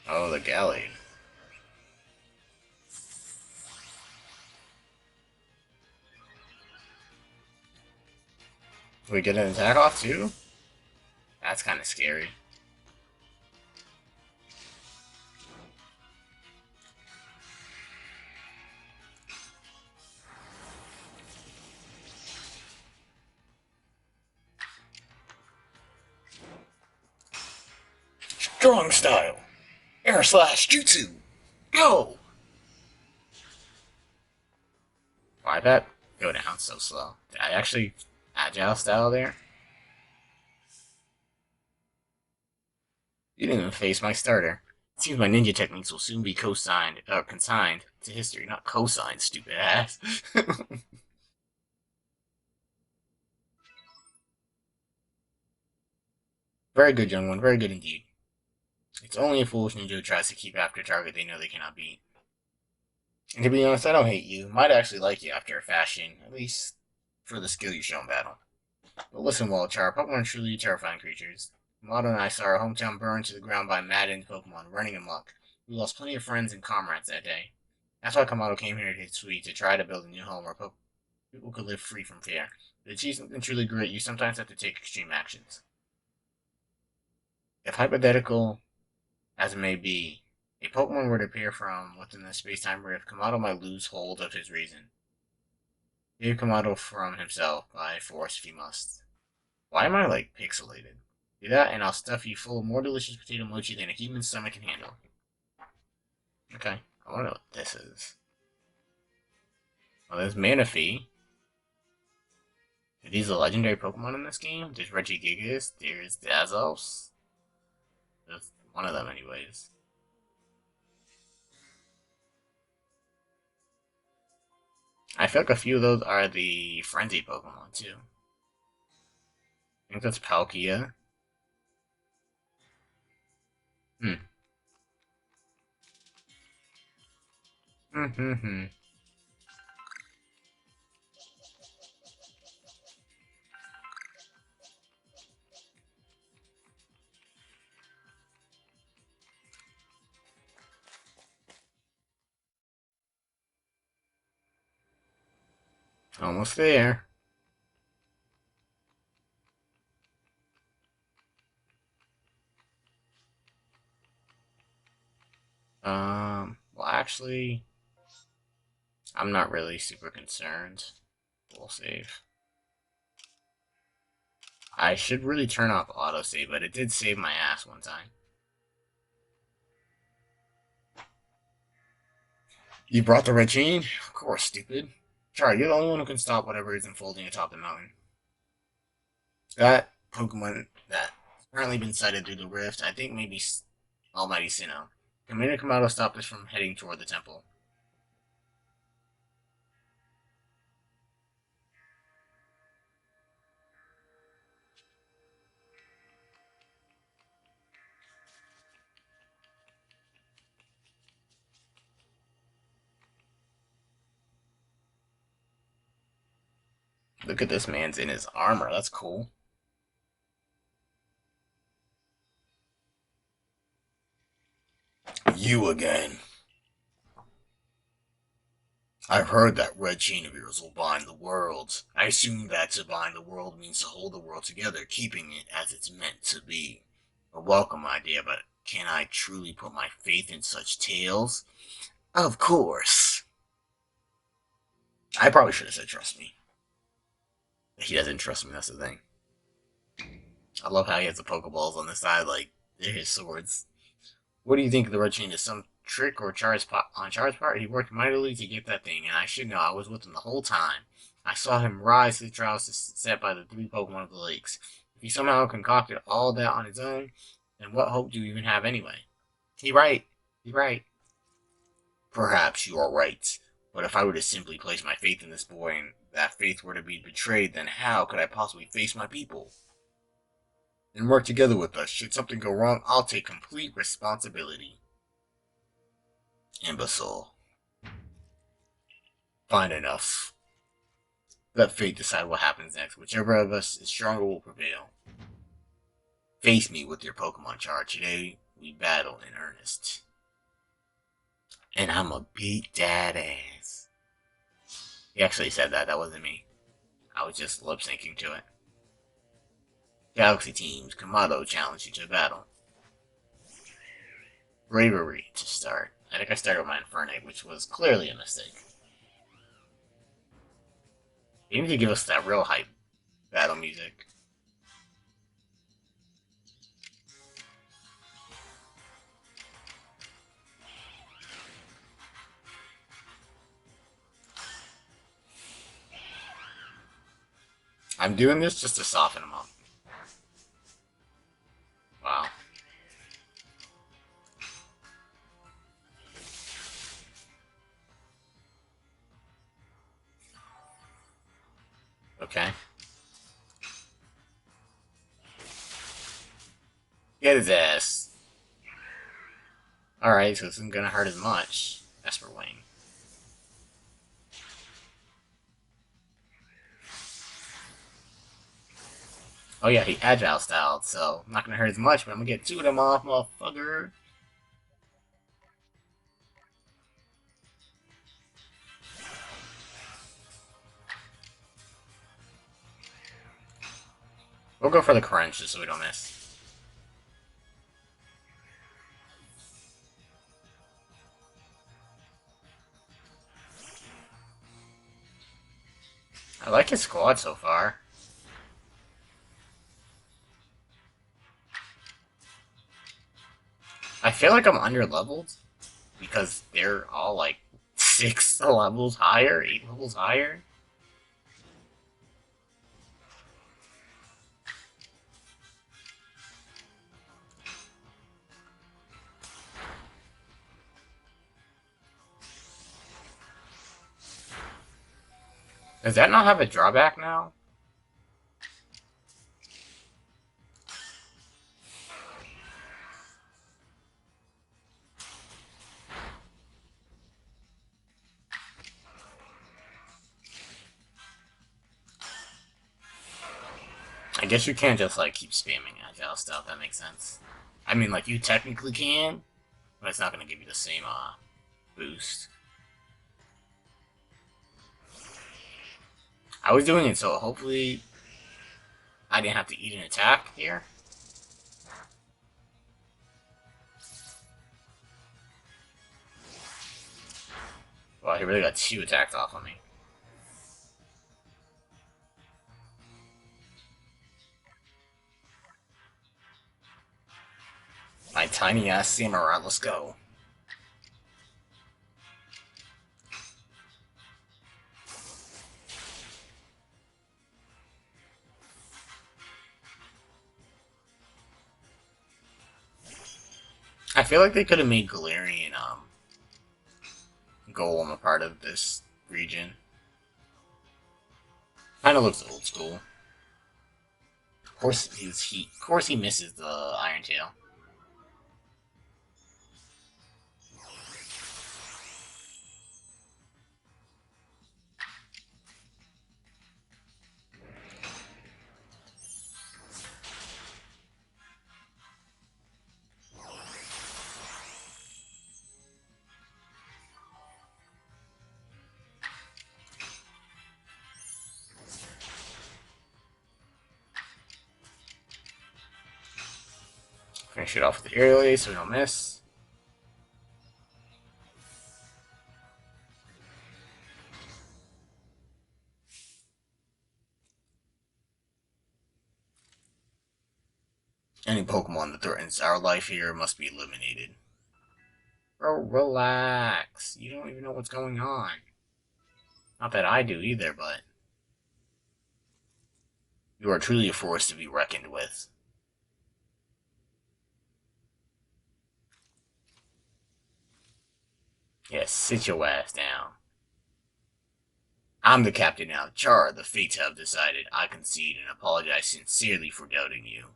Oh, the galley. We get an attack off too? That's kind of scary. Strong style. Air slash jutsu. Go! Why that go down so slow? Did I actually agile style there? You didn't even face my starter. It seems my ninja techniques will soon be consigned to history, not cosigned, stupid ass. Very good, young one. Very good indeed. It's only a foolish ninja who tries to keep after a target they know they cannot beat. And to be honest, I don't hate you. Might actually like you after a fashion, at least for the skill you show in battle. But listen, Wildchar, Pokemon are truly terrifying creatures. Mato and I saw our hometown burned to the ground by maddened Pokemon running amok. We lost plenty of friends and comrades that day. That's why Kamado came here to Hisui to try to build a new home where people could live free from fear. To achieve something truly great, you sometimes have to take extreme actions. If hypothetical as it may be, a Pokemon were to appear from within the space-time rift, Kamado might lose hold of his reason. Save Kamado from himself by force if he must. Why am I, like, pixelated? Do that, and I'll stuff you full of more delicious potato mochi than a human stomach can handle. Okay, I wonder what this is. Well, there's Manaphy. Are these the legendary Pokemon in this game? There's Regigigas, there's Dazos. There's one of them, anyways. I feel like a few of those are the Frenzy Pokemon, too. I think that's Palkia. Hmm. Hmm. Almost there. Well, actually, I'm not really super concerned. We'll save. I should really turn off autosave, but it did save my ass one time. You brought the red chain? Of course, stupid. Sorry, you're the only one who can stop whatever is unfolding atop the mountain. That Pokemon that apparently been sighted through the rift, I think maybe Almighty Sinnoh. Commander Kamado stopped us from heading toward the temple. Look at this man's in his armor. That's cool. You again. I've heard that red chain of yours will bind the worlds. I assume that to bind the world means to hold the world together, keeping it as it's meant to be. A welcome idea, but can I truly put my faith in such tales? Of course. I probably should have said trust me. He doesn't trust me, that's the thing. I love how he has the Pokeballs on the side, like, they're his swords. What do you think of the red chain? Is some trick or on Char's part? He worked mightily to get that thing, and I should know I was with him the whole time. I saw him rise to the trials set by the three Pokemon of the lakes. If he somehow concocted all that on his own, then what hope do you even have anyway? He right. He right. Perhaps you are right. But if I were to simply place my faith in this boy and that faith were to be betrayed, then how could I possibly face my people? And work together with us. Should something go wrong, I'll take complete responsibility. Imbecile. Fine enough. Let fate decide what happens next. Whichever of us is stronger will prevail. Face me with your Pokemon charge. Today, we battle in earnest. And I'ma beat that ass. He actually said that. That wasn't me. I was just lip syncing to it. Galaxy teams, Kamado challenge you to battle. Bravery to start. I think I started with my Infernape, which was clearly a mistake. They need to give us that real hype battle music. I'm doing this just to soften them up. Wow. Okay. Get his ass. Alright, so this isn't gonna hurt as much. Esper Wing. Oh yeah, he agile styled, so I'm not gonna hurt as much, but I'm gonna get two of them off, motherfucker. We'll go for the crunch just so we don't miss. I like his squad so far. I feel like I'm under-leveled because they're all like 6 levels higher, 8 levels higher. Does that not have a drawback now? I guess you can't just like keep spamming agile stuff, that makes sense. I mean, like, you technically can, but it's not gonna give you the same boost. I was doing it so hopefully I didn't have to eat an attack here. Wow, he really got 2 attacks off on me. My tiny ass samurai, let's go. I feel like they could have made Galarian Golem a part of this region. Kind of looks old school. Of course, of course he misses the Iron Tail. Finish it off with the aerial ace so we don't miss. Any Pokemon that threatens our life here must be eliminated. Bro, relax. You don't even know what's going on. Not that I do either, but you are truly a force to be reckoned with. Yes, sit your ass down. I'm the captain now. Char, the fates have decided. I concede and apologize sincerely for doubting you.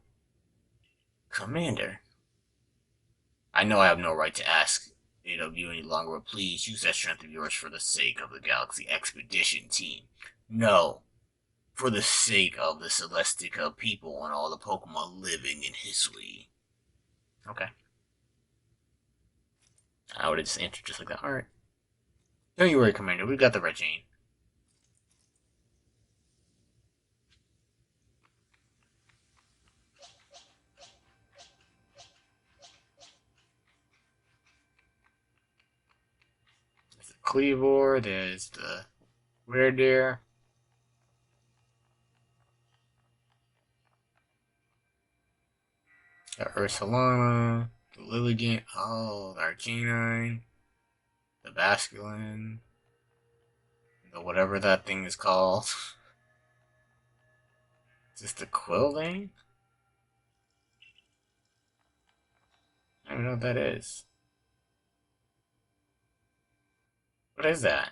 Commander, I know I have no right to ask it of you any longer, but please use that strength of yours for the sake of the Galaxy Expedition Team. No, for the sake of the Celestica people and all the Pokemon living in Hisui. Okay. I would have just answered just like that. Alright. Don't you worry, Commander. We've got the red chain. There's the Cleavor. There's the Rare Deer. The Ursalana. The Lilligant. Oh, the Arcanine. The Basculin. The whatever that thing is called. Is this the Quillvane? I don't know what that is. What is that?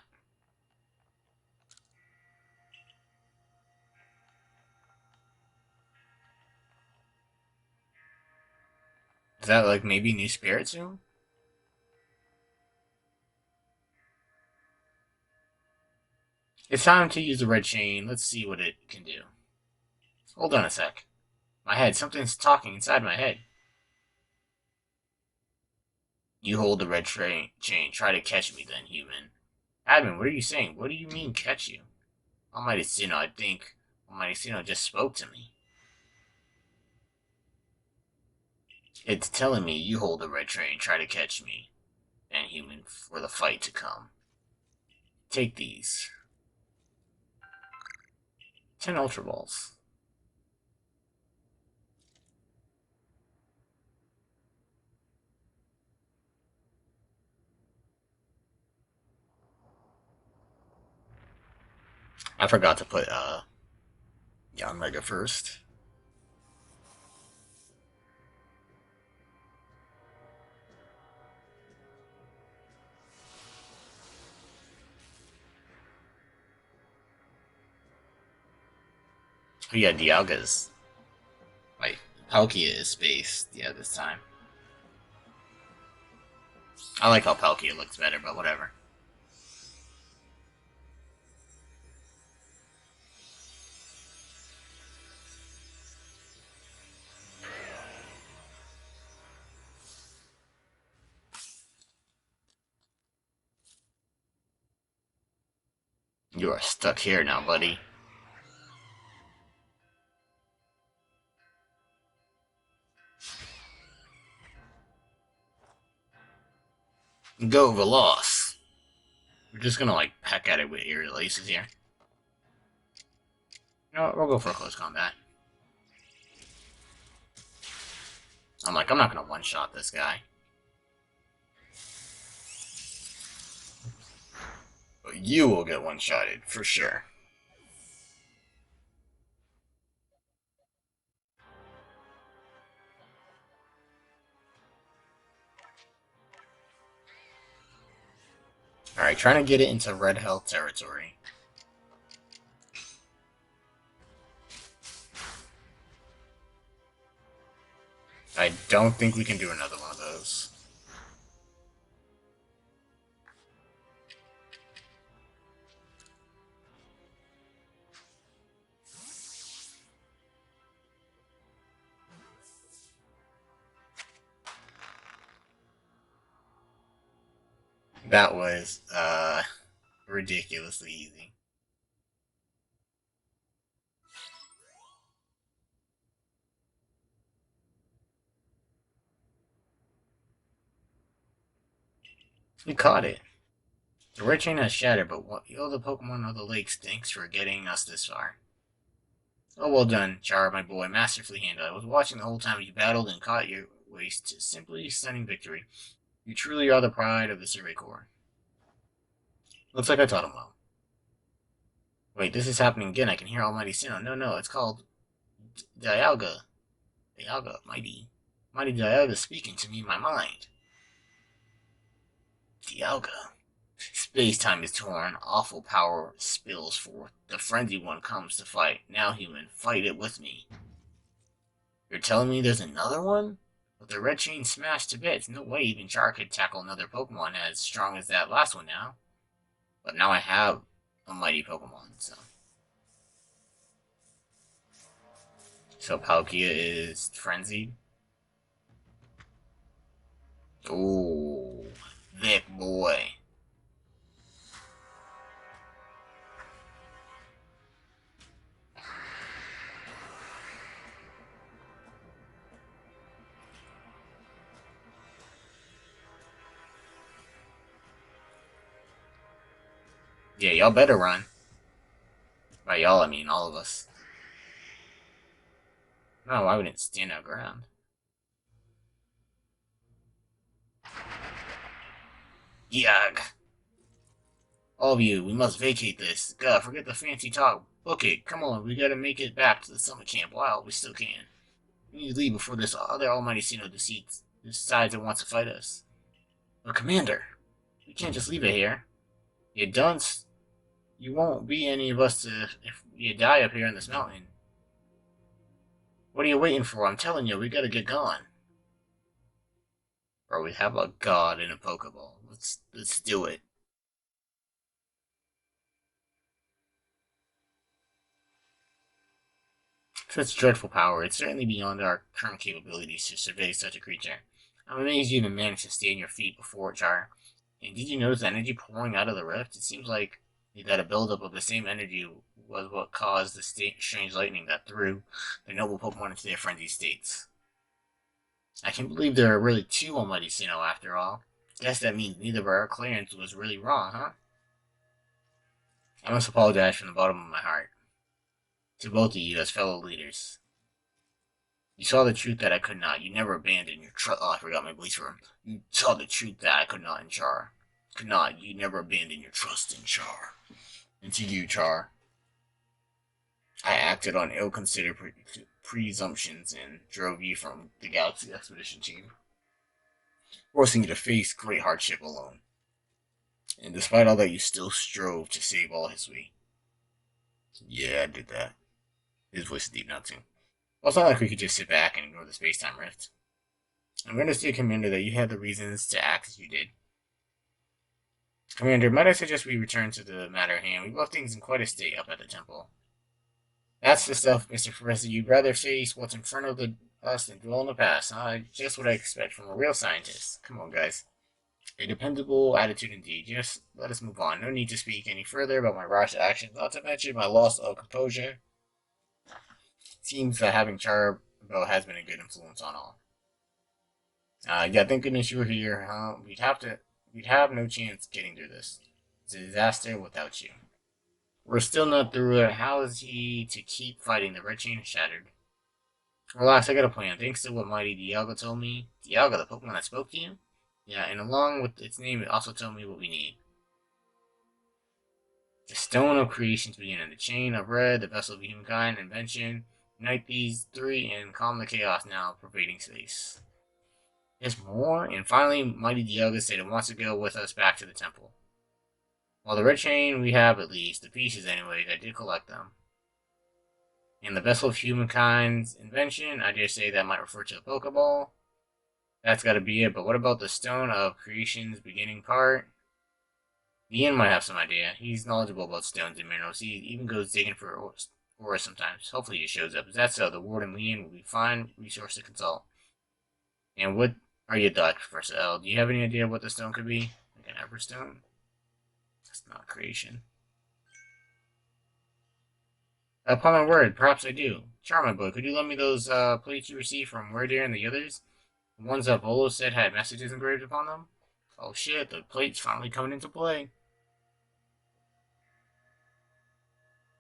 Is that like maybe New Spiritomb? It's time to use the red chain. Let's see what it can do. Hold on a sec. My head. Something's talking inside my head. You hold the red chain. Try to catch me then, human. Admin, what are you saying? What do you mean, catch you? Almighty Sinnoh, I think Almighty Sinnoh just spoke to me. It's telling me you hold the red train, try to catch me, and human, for the fight to come. Take these. 10 Ultra Balls. I forgot to put, Yanmega first. Oh yeah, Dialga's. Like, Palkia is spaced, yeah, this time. I like how Palkia looks better, but whatever. You are stuck here now, buddy. Go, Veloz. We're just gonna, like, peck at it with Aerial Aces here. You know what, we'll go for a close combat. I'm not gonna one-shot this guy. But you will get one-shotted, for sure. Alright, trying to get it into red health territory. I don't think we can do another one of those. That was, ridiculously easy. We caught it. The red chain has shattered, but what the other Pokemon of the lakes thanks for getting us this far. Oh, well done, Char, my boy, masterfully handled. I was watching the whole time you battled and caught your ways to simply stunning victory. You truly are the pride of the Survey Corps. Looks like I taught him well. Wait, this is happening again. I can hear Almighty Sinnoh. No, it's called Dialga. Dialga, mighty Dialga speaking to me in my mind. Dialga. Space-time is torn. Awful power spills forth. The frenzied one comes to fight. Now, human, fight it with me. You're telling me there's another one? With the red chain smashed to bits, no way even Char could tackle another Pokemon as strong as that last one now. But now I have a mighty Pokemon, so. So Palkia is frenzied. Ooh, Vic boy. Yeah, y'all better run. By y'all, I mean all of us. No, why wouldn't it stand our ground? Yag. All of you, we must vacate this. God, forget the fancy talk. Book it. Come on, we gotta make it back to the summer camp while we still can. We need to leave before this other almighty Sinnoh decides it wants to fight us. But Commander, we can't just leave it here. You dunce. You won't be any of us if you die up here in this mountain. What are you waiting for? I'm telling you, we gotta get gone. Bro, we have a god in a Pokeball. Let's do it. Such dreadful power, it's certainly beyond our current capabilities to survey such a creature. I'm amazed you even managed to stay on your feet before it, Char. And did you notice the energy pouring out of the rift? It seems like that a buildup of the same energy was what caused the strange lightning that threw the noble Pokemon into their frenzied states. I can't believe there are really two Almighty Sinnoh after all. Guess that means neither of our clearance was really wrong, huh? I must apologize from the bottom of my heart to both of you as fellow leaders. You saw the truth that I could not. You never abandoned your trust. Oh, I forgot my bleach room. You saw the truth that I could not in Char. Could not. You never abandoned your trust in Char. And to you, Char, I acted on ill-considered presumptions and drove you from the Galaxy Expedition team, forcing you to face great hardship alone. And despite all that, you still strove to save all Hisui. Yeah, I did that. His voice is deep now, too. Well, it's not like we could just sit back and ignore the space-time rift. I'm going to say, Commander, that you had the reasons to act as you did. Commander, might I suggest we return to the matter at hand? We've left things in quite a state up at the temple. That's the stuff, Mr. Professor. You'd rather face what's in front of us than dwell in the past, huh? Just what I expect from a real scientist. Come on, guys. A dependable attitude indeed. Just let us move on. No need to speak any further about my rash actions, not to mention my loss of composure. Seems that having Charbel has been a good influence on all. Yeah, thank goodness you were here, huh? We'd have no chance getting through this. It's a disaster without you. We're still not through it. How is he to keep fighting? The red chain is shattered. Relax, I got a plan. Thanks to what Mighty Dialga told me. Dialga, the Pokemon that spoke to you? Yeah, and along with its name, it also told me what we need. The Stone of Creations begin in the Chain of Red, the Vessel of Humankind, Invention. Unite these three and calm the chaos now pervading space. There's more, and finally, Mighty Dialga said it wants to go with us back to the temple. Well, the red chain we have at least, the pieces anyways, I did collect them. And the Vessel of Humankind's invention, I dare say that might refer to the Pokeball. That's gotta be it, but what about the Stone of Creation's beginning part? Ian might have some idea. He's knowledgeable about stones and minerals. He even goes digging for ores sometimes. Hopefully he shows up. If that's so, the Warden Leon will be fine resource to consult. And what are your thoughts, Professor L? Do you have any idea what the stone could be? Like an Everstone? That's not creation. Upon my word, perhaps I do. Charming boy, could you lend me those plates you received from Werder and the others? The ones that Volo said had messages engraved upon them? Oh shit, the plate's finally coming into play.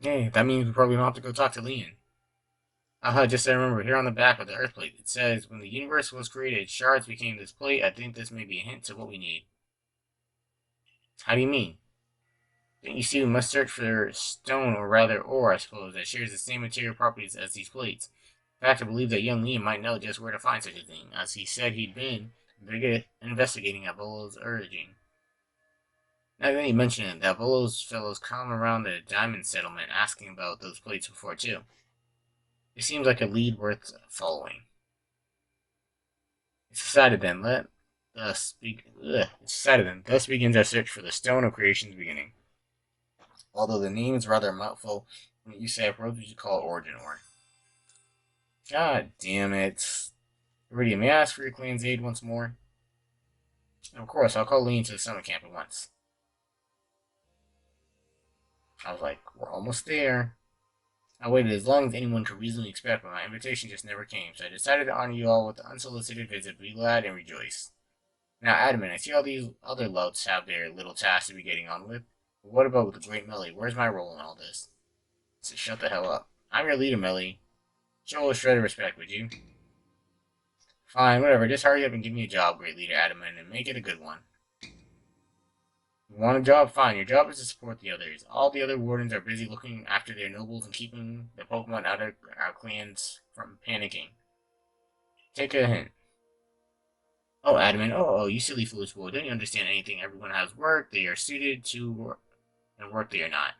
Hey, that means we probably don't have to go talk to Leon. Just I remember, here on the back of the Earth plate, it says, when the universe was created, shards became this plate. I think this may be a hint to what we need. How do you mean? Don't you see we must search for stone, or rather ore, I suppose, that shares the same material properties as these plates. In fact, I believe that young Liam might know just where to find such a thing, as he said he'd been investigating at Volo's urging. Now that you mention it, that Volo's fellows come around the diamond settlement asking about those plates before, too. It seems like a lead worth following. It's decided then, it's decided then, thus begins our search for the Stone of Creation's beginning. Although the name is rather a mouthful, when you say approach, we should call it Origin Ore. God damn it. Iridium, may I ask for your clan's aid once more? And of course, I'll call Lean to the summer camp at once. I was like, we're almost there. I waited as long as anyone could reasonably expect, but my invitation just never came, so I decided to honor you all with an unsolicited visit, be glad and rejoice. Now, Adamant, I see all these other louts have their little tasks to be getting on with. But what about with the great Melly? Where's my role in all this? So shut the hell up. I'm your leader, Melly. Show a shred of respect, would you? Fine, whatever. Just hurry up and give me a job, great leader Adamant, and make it a good one. You want a job? Fine. Your job is to support the others. All the other wardens are busy looking after their nobles and keeping the Pokemon out of our clans from panicking. Take a hint. Oh, Adamant. Oh, you silly foolish boy. Don't you understand anything? Everyone has work. They are suited to work, and work they are not.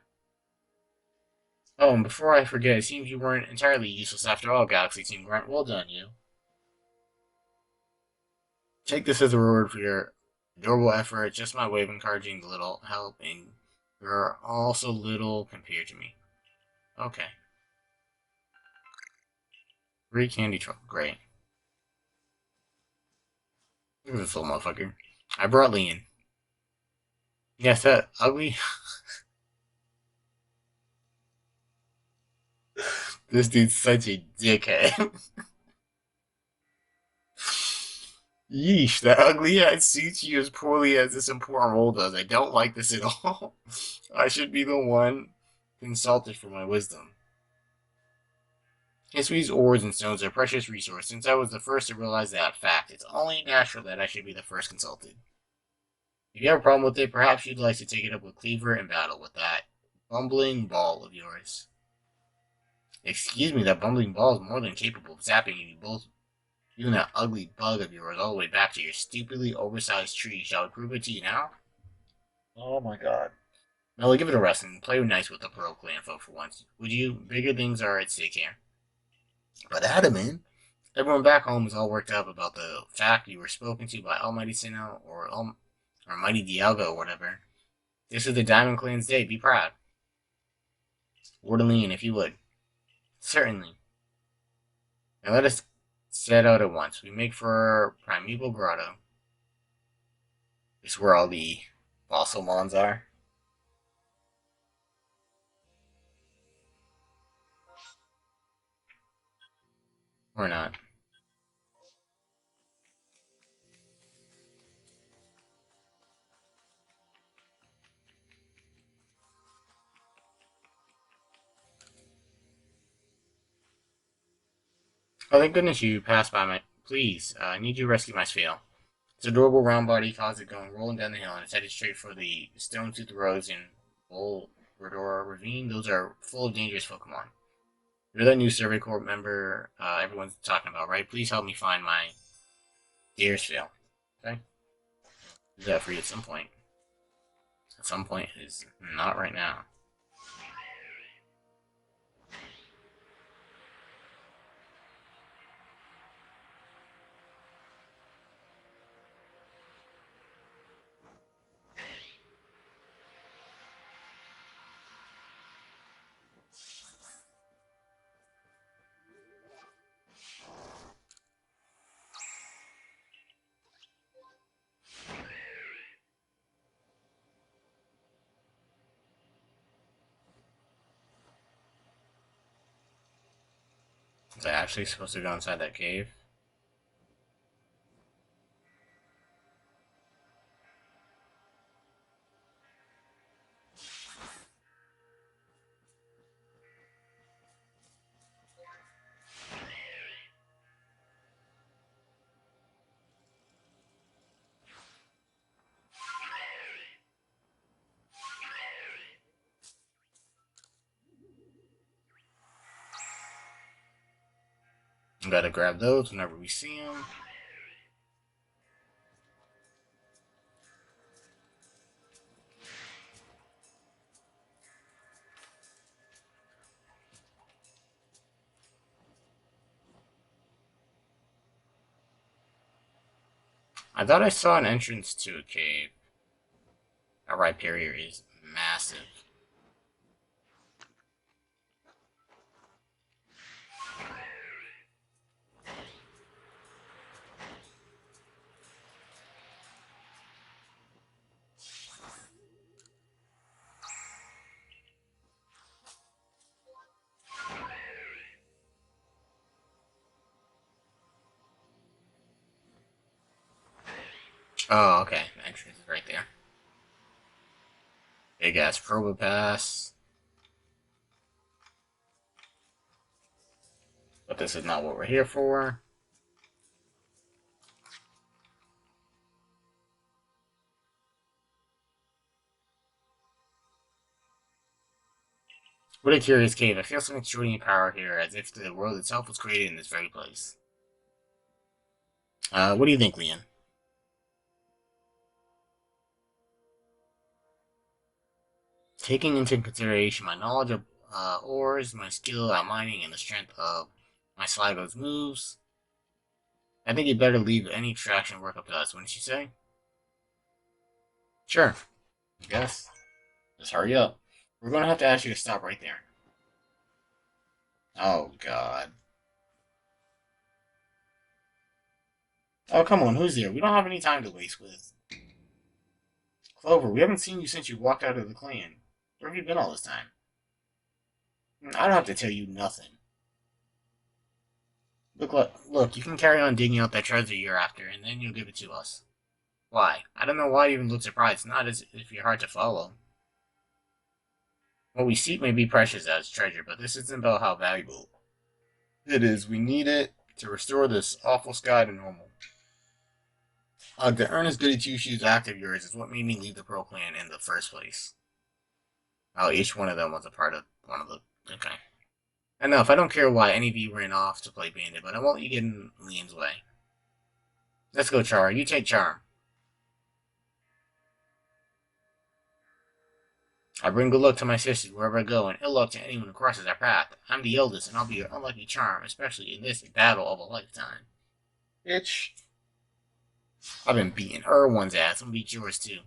Oh, and before I forget, it seems you weren't entirely useless after all, Galaxy Team Grunt. Well done, you. Take this as a reward for your adorable effort. It's just my way of encouraging the little help, and you're all so little compared to me. Okay. Free candy truck. Great. Look at this little motherfucker. I brought Leon. Yes, that ugly. This dude's such a dickhead. Yeesh, that ugly hat suits you as poorly as this important role does. I don't like this at all. I should be the one consulted for my wisdom. History's ores and stones are a precious resource. Since I was the first to realize that fact, it's only natural that I should be the first consulted. If you have a problem with it, perhaps you'd like to take it up with Cleaver and battle with that bumbling ball of yours. Excuse me, that bumbling ball is more than capable of zapping you both. You and that ugly bug of yours all the way back to your stupidly oversized tree. Shall we prove it to you now? Oh my god. Melly, give it a rest and play nice with the Pro Clan folk for once. Would you? Bigger things are at stake here. But Adamant, everyone back home is all worked up about the fact you were spoken to by Almighty Sinnoh or Mighty Dialga or whatever. This is the Diamond Clan's day. Be proud. Orderly, and if you would. Certainly. Now let us set out at once. We make for Primeval Grotto. This is where all the fossil mons are. Or not. Oh, thank goodness you passed by my. Please, I need you to rescue my Spheal. Its adorable round body caused it going rolling down the hill, and it's headed straight for the Stone Tooth Roads in Boldora Ravine. Those are full of dangerous Pokemon. You're that new Survey Corps member everyone's talking about, right? Please help me find my dear Spheal. Okay? Do that for you at some point. At some point is not right now. Was I actually supposed to go inside that cave? Gotta grab those whenever we see them. I thought I saw an entrance to a cave. Our Rhyperior is massive. Oh, okay. The entrance is right there. Big ass Probopass. But this is not what we're here for. What a curious cave. I feel some extraordinary power here, as if the world itself was created in this very place. What do you think, Leon? Taking into consideration my knowledge of ores, my skill at mining, and the strength of my Sligo's moves, I think you'd better leave any extraction work up to us, wouldn't you say? Sure. Yes. Just hurry up. We're gonna have to ask you to stop right there. Oh, God. Oh, come on, who's there? We don't have any time to waste with. Clover, we haven't seen you since you walked out of the clan. Where have you been all this time? I don't have to tell you nothing. Look, you can carry on digging out that treasure you're after, and then you'll give it to us. Why? I don't know why you even look surprised. Not as if you're hard to follow. What we seek may be precious as treasure, but this isn't about how valuable it is. We need it to restore this awful sky to normal. The earnest goody two shoes act of yours is what made me leave the Pearl Clan in the first place. Oh, each one of them was a part of one of the. Okay. Enough. I don't care why any of you ran off to play Bandit, but I won't let you get in Leon's way. Let's go, Char. You take Charm. I bring good luck to my sisters wherever I go, and ill luck to anyone who crosses our path. I'm the eldest, and I'll be your unlucky charm, especially in this battle of a lifetime. Bitch. I've been beating Erwin's ass. I'm gonna beat yours too.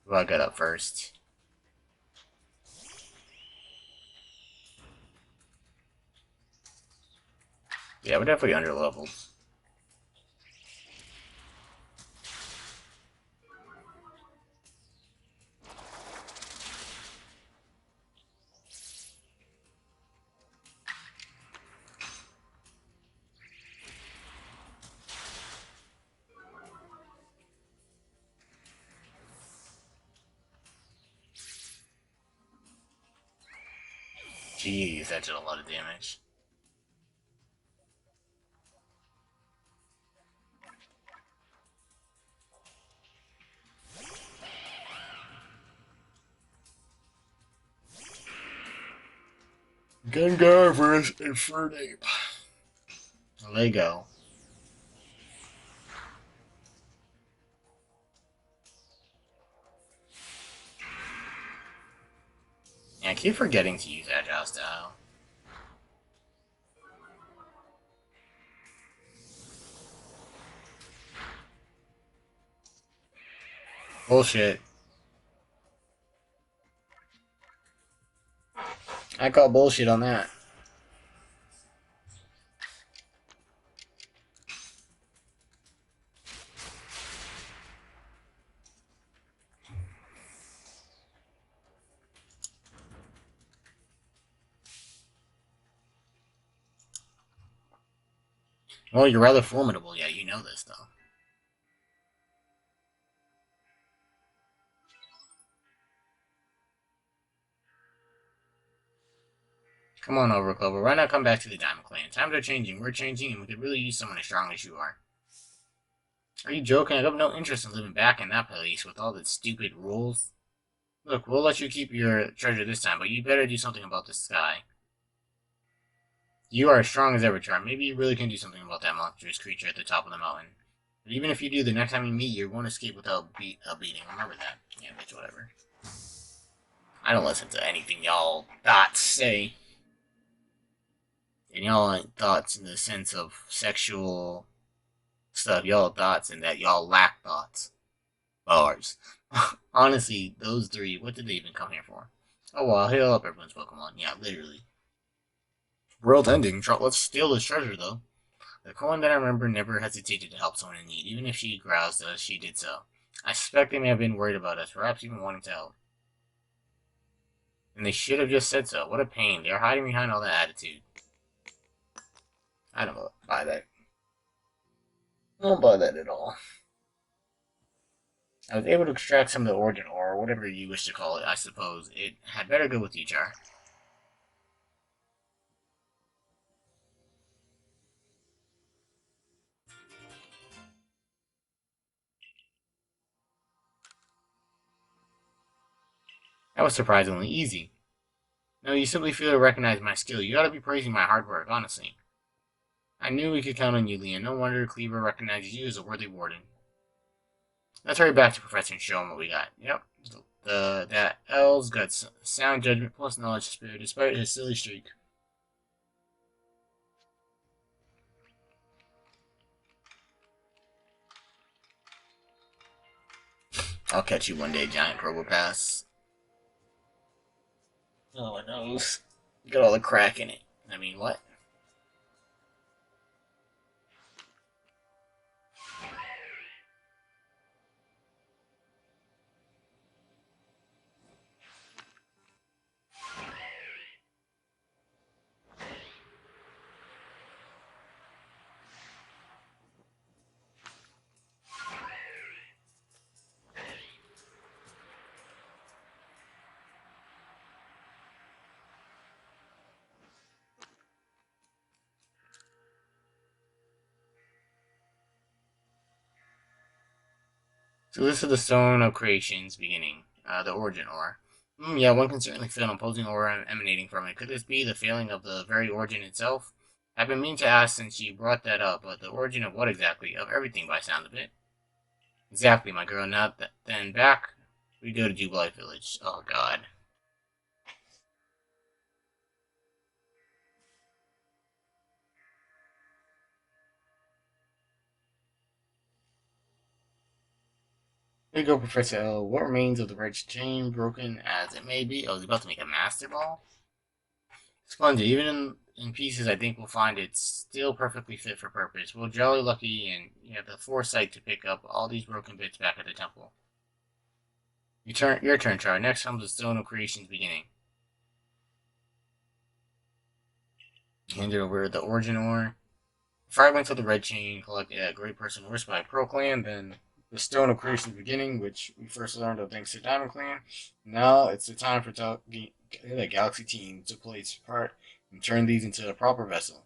Well, I got up first. Yeah, we're definitely underleveled. Jeez, that did a lot of damage. Gengar vs. Infernape. Lego. Yeah, I keep forgetting to use Agile Style. Bullshit. I call bullshit on that. Well, you're rather formidable. Yeah, you know this, though. Come on over, Clover. Why not come back to the Diamond Clan? Times are changing. We're changing, and we could really use someone as strong as you are. Are you joking? I have no interest in living back in that place with all the stupid rules. Look, we'll let you keep your treasure this time, but you better do something about this sky. You are as strong as ever, Charm. Maybe you really can do something about that monstrous creature at the top of the mountain. But even if you do, the next time we meet, you won't escape without a beating. Remember that. Yeah, bitch, whatever. I don't listen to anything y'all thoughts say. And y'all ain't thoughts in the sense of sexual stuff. Y'all thoughts in that y'all lack thoughts. Bars. Honestly, those three, what did they even come here for? Oh, well, I'll heal up everyone's Pokemon. Yeah, literally. World ending. Let's steal this treasure, though. The Coin that I remember never hesitated to help someone in need, even if she groused us, she did so. I suspect they may have been worried about us, perhaps even wanting to help. And they should have just said so. What a pain. They're hiding behind all that attitude. I don't buy that. I don't buy that at all. I was able to extract some of the origin ore, or whatever you wish to call it, I suppose. It had better go with you, Char. That was surprisingly easy. No, you simply fail to recognize my skill. You ought to be praising my hard work, honestly. I knew we could count on you, Leon. No wonder Cleaver recognizes you as a worthy warden. Let's hurry back to Professor and show him what we got. Yep. That L's got sound judgment plus knowledge spirit, despite his silly streak. I'll catch you one day, giant Probopass. Oh, my nose. You got all the crack in it. I mean, what? So this is the Stone of Creation's beginning, the origin ore. Yeah, one can certainly feel an opposing aura emanating from it. Could this be the failing of the very origin itself? I've been meaning to ask since you brought that up, but the origin of what exactly? Of everything, by sound of it. Exactly, my girl. Now then back we go to Jubilee Village. Oh God. Here you go, Professor L. What remains of the red chain, broken as it may be? Oh, he's about to make a master ball? Splendid. Even in pieces, I think we'll find it's still perfectly fit for purpose. We're jolly lucky and you have the foresight to pick up all these broken bits back at the temple. Your turn, Char. Next comes the Stone of Creation's beginning. Hand it over the origin ore. Fragments of the red chain collected at Great Person Worst by Pearl Clan, then the Stone of Creation's beginning, which we first learned of thanks to Diamond Clan. Now it's the time for the Galaxy team to play its part and turn these into a proper vessel.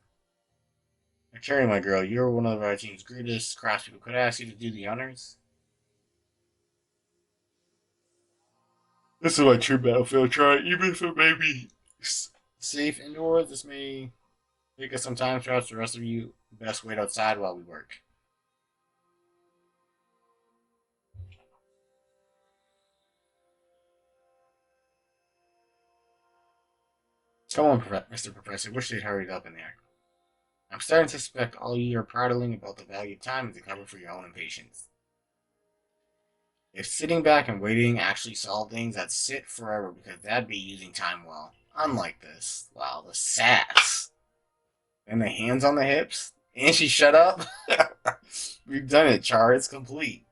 Carry, my girl, you're one of our team's greatest craftspeople. Could I ask you to do the honors? This is my true battlefield try. Even if it may be safe indoors, this may take us some time. Perhaps the rest of you best wait outside while we work. Come on, Mr. Professor. Wish they'd hurried up in there. I'm starting to suspect all you are prattling about the value of time is a cover for your own impatience. If sitting back and waiting actually solved things, I'd sit forever because that'd be using time well. Unlike this. Wow, the sass. And the hands on the hips. And she shut up. We've done it, Char. It's complete.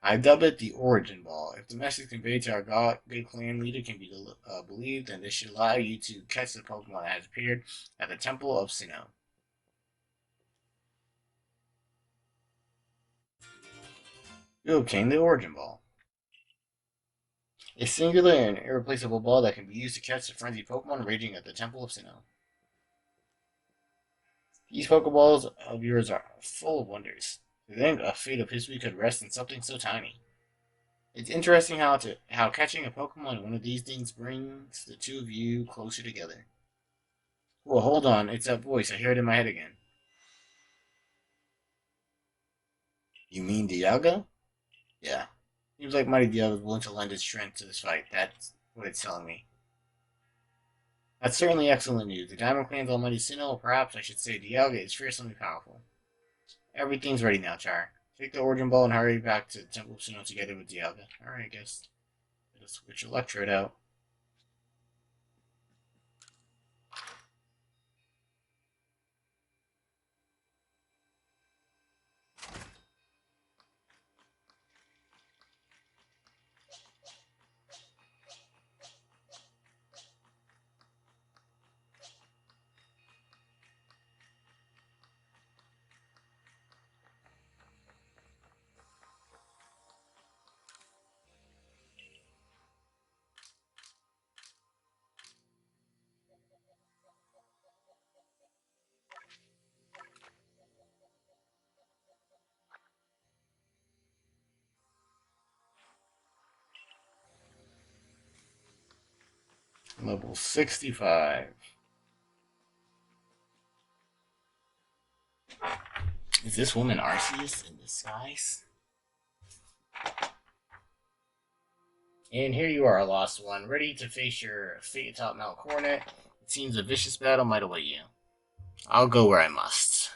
I dub it the Origin Ball. If the message conveyed to our good clan leader can be believed, then this should allow you to catch the Pokemon that has appeared at the Temple of Sinnoh. You obtain the Origin Ball. A singular and irreplaceable ball that can be used to catch the frenzied Pokemon raging at the Temple of Sinnoh. These Pokeballs of yours are full of wonders. To think a fate of history could rest in something so tiny. It's interesting how catching a Pokemon in one of these things brings the two of you closer together. Well, hold on, it's that voice. I hear it in my head again. You mean Dialga? Yeah. Seems like Mighty Dialga is willing to lend his strength to this fight. That's what it's telling me. That's certainly excellent news. The Diamond Clan's almighty Sinnoh, or perhaps I should say Dialga, is fearsomely powerful. Everything's ready now, Char. Take the Origin Ball and hurry back to the Temple of Sinnoh together with Dialga. Alright, I guess. Let's switch Electrode out. Level 65. Is this woman Arceus in disguise? And here you are, lost one, ready to face your fate atop Mount Coronet. It seems a vicious battle might await you. I'll go where I must.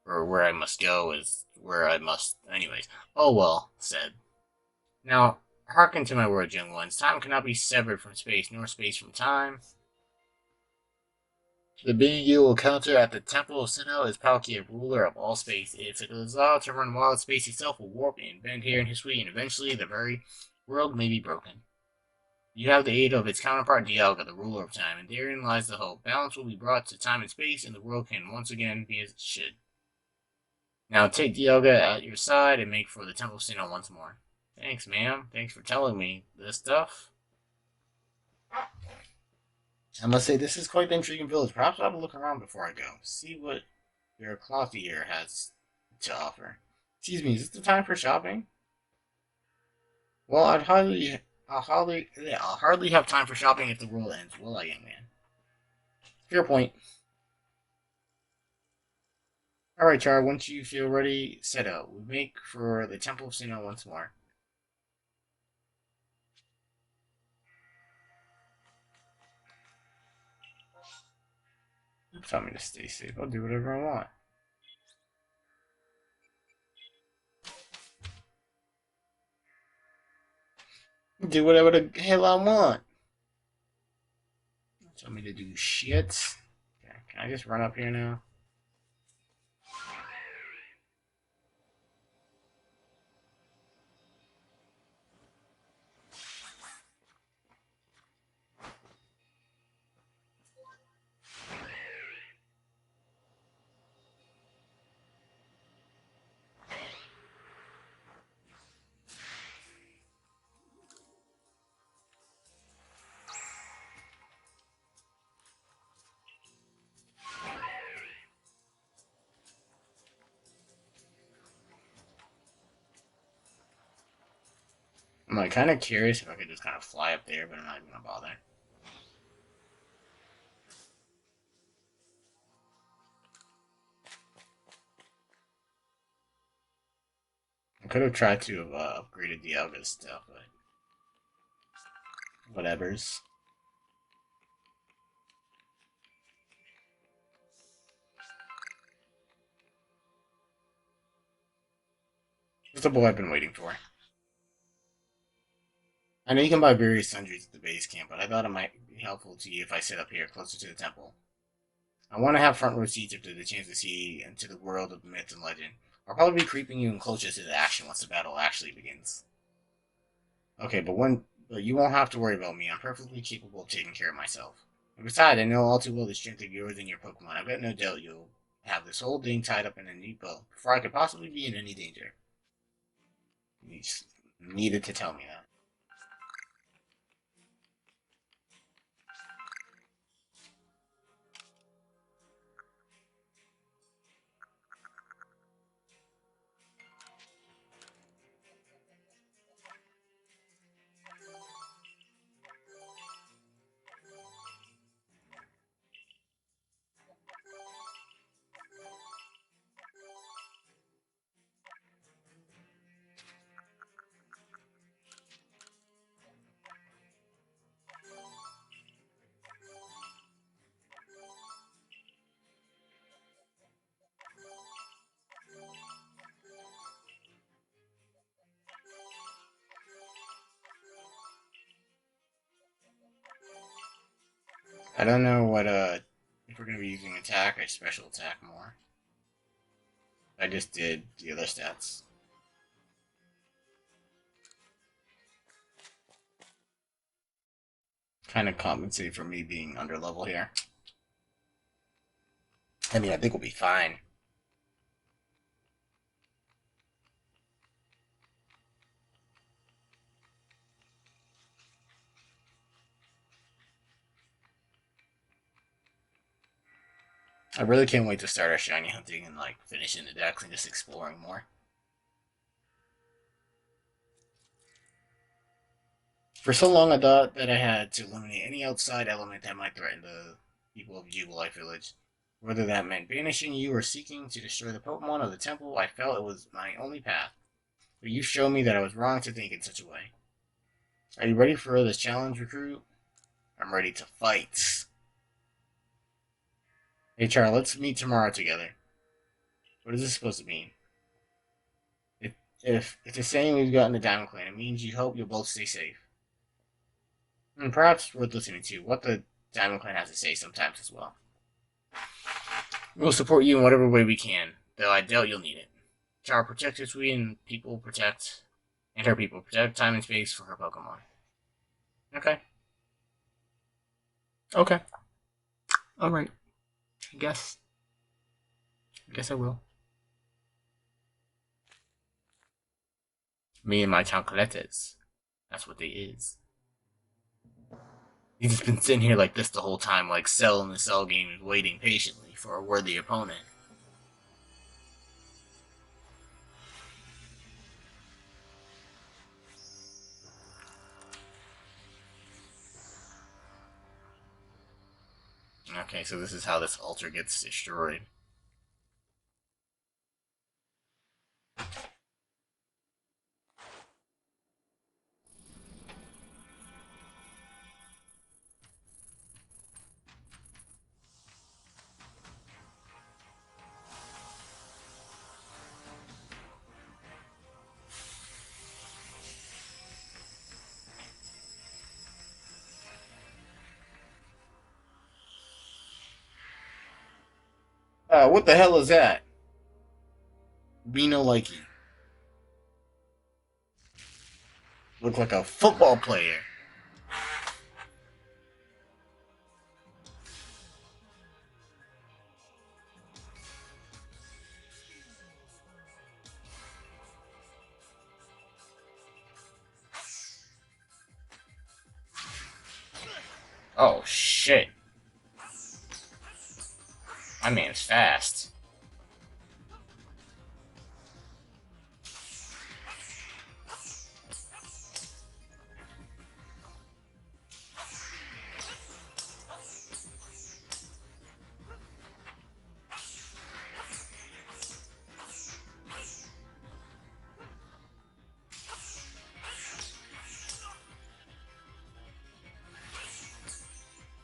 Or where I must go is where I must. Anyways. Oh well, said. Now, hearken to my words, young ones. Time cannot be severed from space, nor space from time. The being you will counter at the Temple of Sinnoh is Palkia, ruler of all space. If it is allowed to run wild, space itself will warp and bend here in history, and eventually the very world may be broken. You have the aid of its counterpart Dialga, the ruler of time, and therein lies the hope. Balance will be brought to time and space, and the world can once again be as it should. Now take Dialga at your side and make for the Temple of Sinnoh once more. Thanks, ma'am. Thanks for telling me this stuff. I must say, this is quite the intriguing village. Perhaps I ought to look around before I go. See what your clothier has to offer. Excuse me, is this the time for shopping? Well, I'll hardly have time for shopping if the world ends, will I, young man? Fair point. Alright, Char, once you feel ready, set out. We make for the Temple of Sinnoh once more. Tell me to stay safe. I'll do whatever I want. Do whatever the hell I want. Tell me to do shit. Okay, can I just run up here now? I'm like kind of curious if I could just kind of fly up there, but I'm not even gonna bother. I could have tried to have upgraded Dialga's stuff, but whatever's. It's the boy I've been waiting for. I know you can buy various sundries at the base camp, but I thought it might be helpful to you if I sit up here closer to the temple. I want to have front row seats if there's a chance to see into the world of myth and legend. I'll probably be creeping you in closer to the action once the battle actually begins. Okay, but you won't have to worry about me. I'm perfectly capable of taking care of myself. And besides, I know all too well the strength of yours and your Pokemon. I've got no doubt you'll have this whole thing tied up in a neat bow before I could possibly be in any danger. You just needed to tell me that. I don't know what if we're gonna be using attack or special attack more. I just did the other stats. Kind of compensate for me being under level here. I mean, I think we'll be fine. I really can't wait to start our shiny hunting and like finishing the decks and just exploring more. For so long, I thought that I had to eliminate any outside element that might threaten the people of Jubilife Village. Whether that meant banishing you or seeking to destroy the Pokemon of the temple, I felt it was my only path. But you showed me that I was wrong to think in such a way. Are you ready for this challenge, recruit? I'm ready to fight. Hey, Char, let's meet tomorrow together. What is this supposed to mean? If, if it's saying we've gotten the Diamond Clan, it means you hope you'll both stay safe. And perhaps worth listening to what the Diamond Clan has to say sometimes as well. We'll support you in whatever way we can, though I doubt you'll need it. Char, protect us, we and people protect, and her people protect time and space for her Pokemon. Okay. Okay. Alright. I guess. I will. Me and my chocolates. That's what they is. He's just been sitting here like this the whole time, like Cell in the Cell game, waiting patiently for a worthy opponent. Okay, so this is how this altar gets destroyed. What the hell is that? Bino Likey. Look like a football player. Oh shit. My man's fast.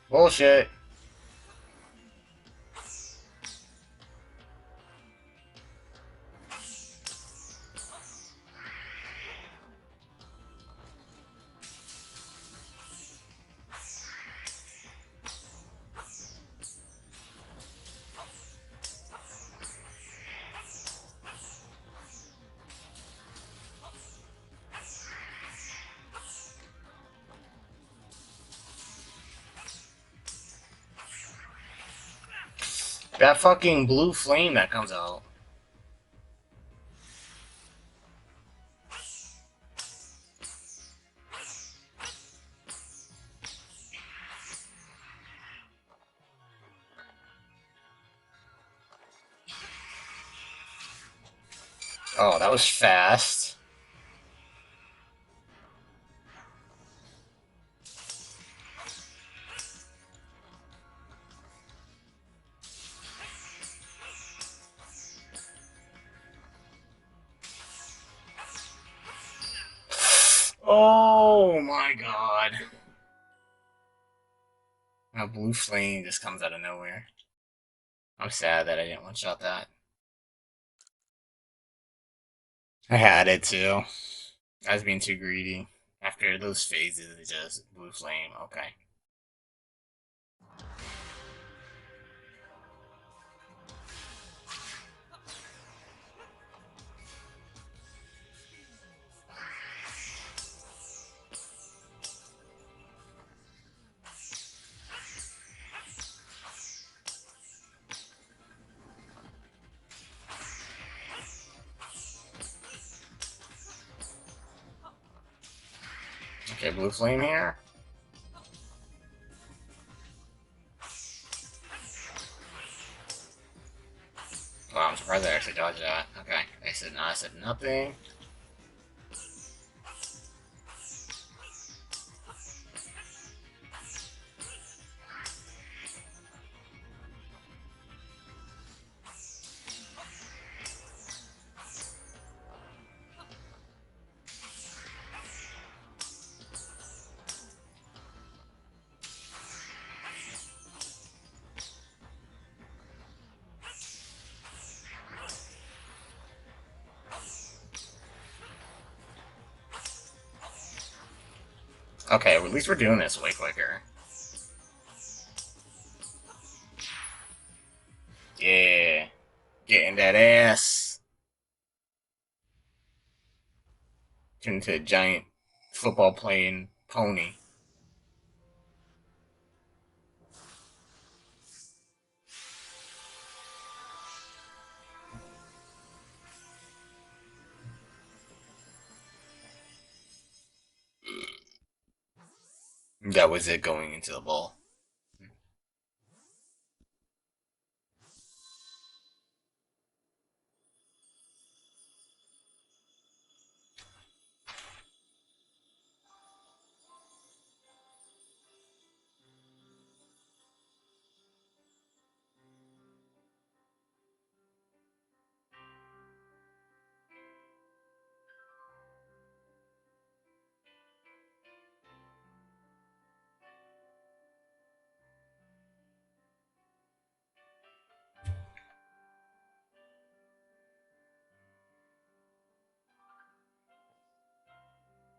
Bullshit. That fucking blue flame that comes out. Oh, that was fast. Oh my god. A blue flame just comes out of nowhere. I'm sad that I didn't one-shot that. I had it too. I was being too greedy. After those phases, it just blue flame. Okay. Okay, blue flame here. Wow, I'm surprised I actually dodged that. Okay, I said nothing. Okay, well, at least we're doing this way quicker. Yeah. Getting that ass. Turn into a giant football playing pony. That was it going into the ball.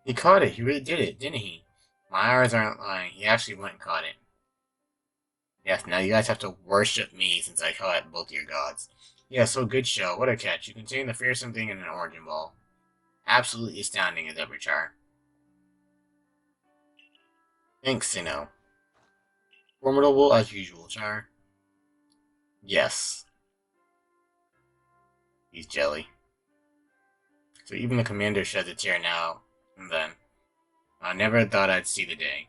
He caught it. He really did it, didn't he? My eyes aren't lying. He actually went and caught it. Yes, now you guys have to worship me since I caught both your gods. Yeah, so good show. What a catch. You contain the fearsome thing in an origin ball. Absolutely astounding as ever, Char. Thanks, Sinnoh. Formidable as usual, Char. Yes. He's jelly. So even the commander sheds a tear now and then. I never thought I'd see the day.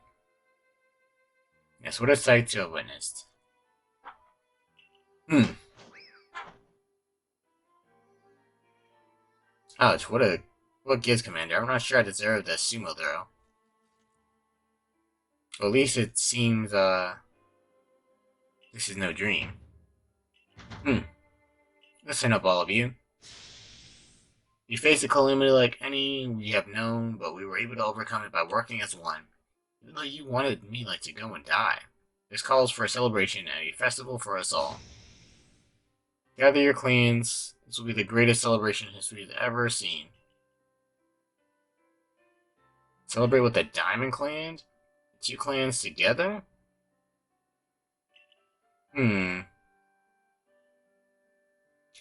Yes, what a sight to have witnessed. Hmm. Ouch, what gives, Commander? I'm not sure I deserve the sumo throw. Well, at least it seems, this is no dream. Hmm. Listen up, all of you. You face a calamity like any we have known, but we were able to overcome it by working as one. Even though you wanted me like to go and die. This calls for a celebration and a festival for us all. Gather your clans. This will be the greatest celebration history has ever seen. Celebrate with the Diamond Clan? Two clans together? Hmm.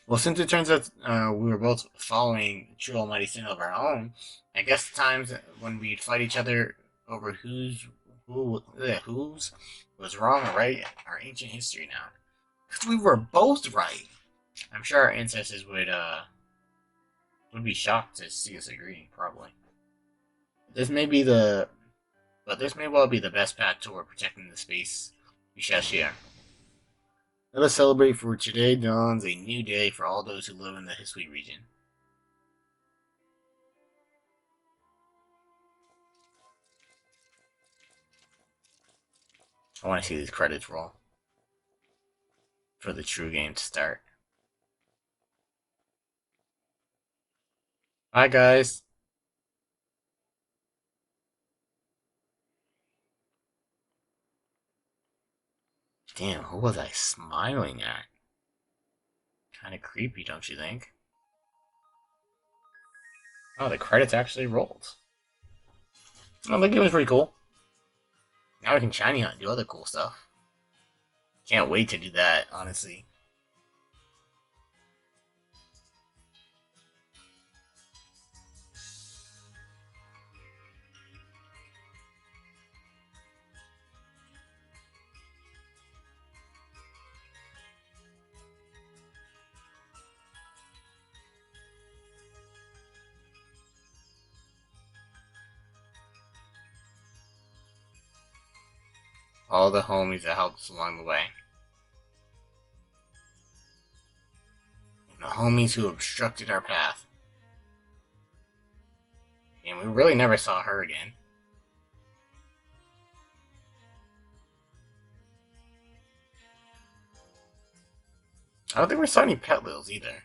Well, since it turns out we were both following true almighty sin of our own, I guess the times when we'd fight each other over whose was wrong or right are ancient history now. Because we were both right. I'm sure our ancestors would be shocked to see us agree. Probably. This may be the, but this may well be the best path toward protecting the space we shall share. Let us celebrate, for today dawns a new day for all those who live in the Hisui region. I want to see these credits roll for the true game to start. Bye, guys. Damn, who was I smiling at? Kind of creepy, don't you think? Oh, the credits actually rolled. Oh, the game was pretty cool. Now we can shiny hunt and do other cool stuff. Can't wait to do that, honestly. All the homies that helped us along the way. And the homies who obstructed our path. And we really never saw her again. I don't think we saw any pet lils either.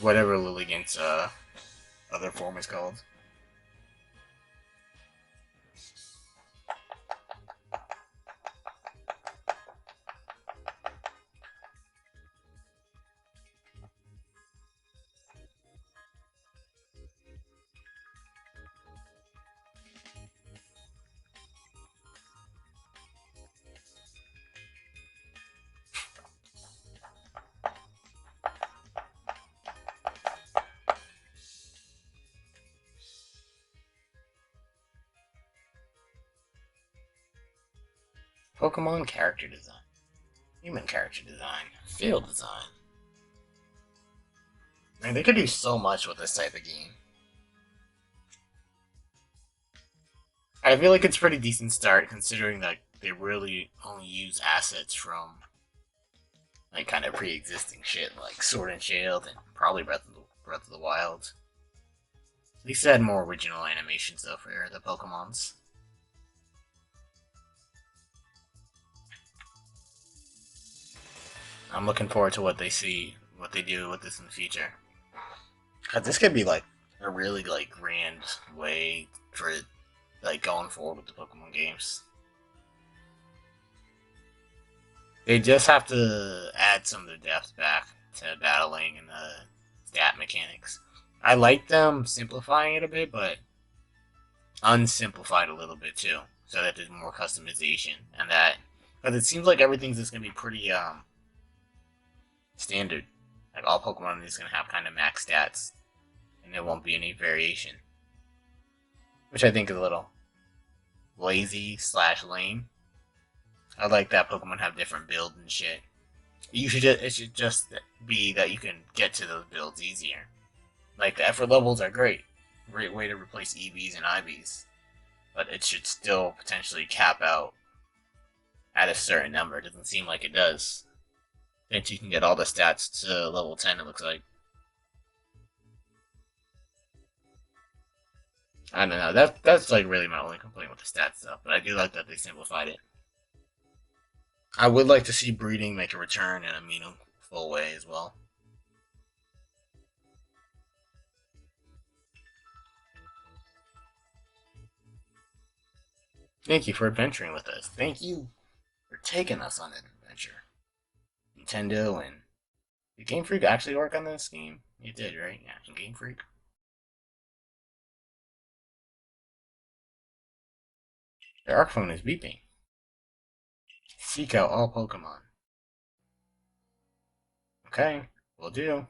Whatever Lilligant's other form is called. Pokemon character design. Human character design. Field design. Man, they could do so much with this type of game. I feel like it's a pretty decent start considering that they really only use assets from like kind of pre-existing shit like Sword and Shield and probably Breath of the Wild. At least they had more original animations though for the Pokemons. I'm looking forward to what they do with this in the future. Cause this could be like a really like grand way for like going forward with the Pokemon games. They just have to add some of the depth back to battling and the stat mechanics. I like them simplifying it a bit, but unsimplified a little bit too, so that there's more customization and that because it seems like everything's just gonna be pretty standard. Like all Pokemon is gonna have kind of max stats, and there won't be any variation, which I think is a little lazy slash lame. I like that Pokemon have different builds and shit. It should just be that you can get to those builds easier. Like the effort levels are great, great way to replace EVs and IVs, but it should still potentially cap out at a certain number. It doesn't seem like it does. Then you can get all the stats to level 10. It looks like. I don't know. That's like really my only complaint with the stats stuff, but I do like that they simplified it. I would like to see breeding make a return in a meaningful way as well. Thank you for adventuring with us. Thank you for taking us on an adventure. Nintendo and did Game Freak actually work on this game? It did, right? Yeah, Game Freak. The Arc phone is beeping. Seek out all Pokemon. Okay, will do.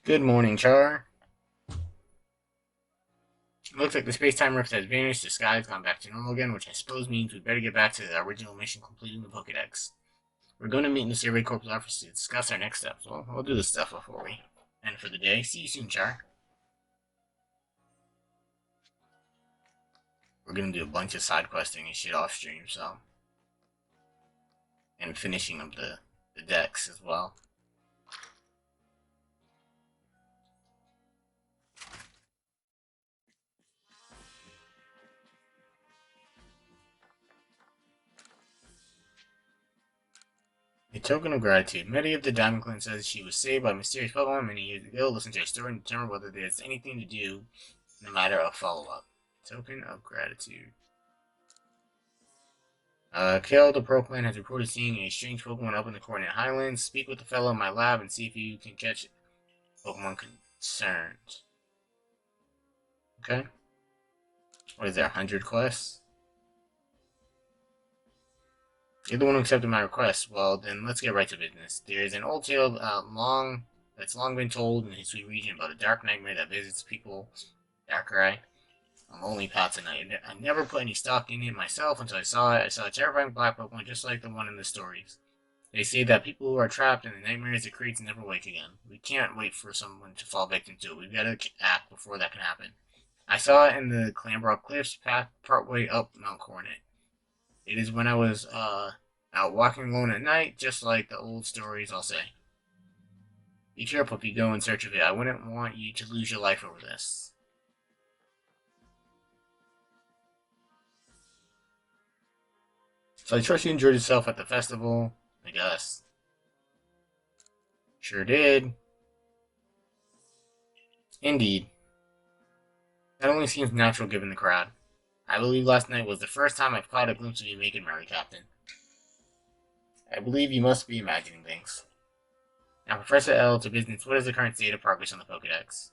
Good morning, Char. It looks like the space-time rift has vanished, the sky has gone back to normal again, which I suppose means we better get back to the original mission completing the Pokedex. We're going to meet in the Survey Corps office to discuss our next steps. Well, we'll do this stuff before we end for the day. See you soon, Char. We're gonna do a bunch of side questing and shit off stream, so. And finishing up the decks as well. A token of gratitude. Many of the Diamond Clan says she was saved by a mysterious Pokemon many years ago. Listen to her story and determine whether there's anything to do in the matter of follow-up. Token of gratitude. Kale, the Pro Clan, has reported seeing a strange Pokemon up in the Coordinate Highlands. Speak with the fellow in my lab and see if you can catch Pokemon concerned. Okay. What is there, 100 quests? You're the one who accepted my request. Well, then let's get right to business. There is an old tale that's long been told in the History region about a dark nightmare that visits people. Darkrai. On lonely paths at night. I never put any stock in it myself until I saw it. I saw a terrifying black Pokemon just like the one in the stories. They say that people who are trapped in the nightmares it creates never wake again. We can't wait for someone to fall victim to it. We've got to act before that can happen. I saw it in the Clambrook Cliffs path partway up Mount Coronet. It is when I was out walking alone at night, just like the old stories, I'll say. Be careful if you go in search of it. I wouldn't want you to lose your life over this. So I trust you enjoyed yourself at the festival, I guess. Sure did. Indeed. That only seems natural given the crowd. I believe last night was the first time I've caught a glimpse of you making merry, Captain. I believe you must be imagining things. Now, Professor L, to business, what is the current state of progress on the Pokedex?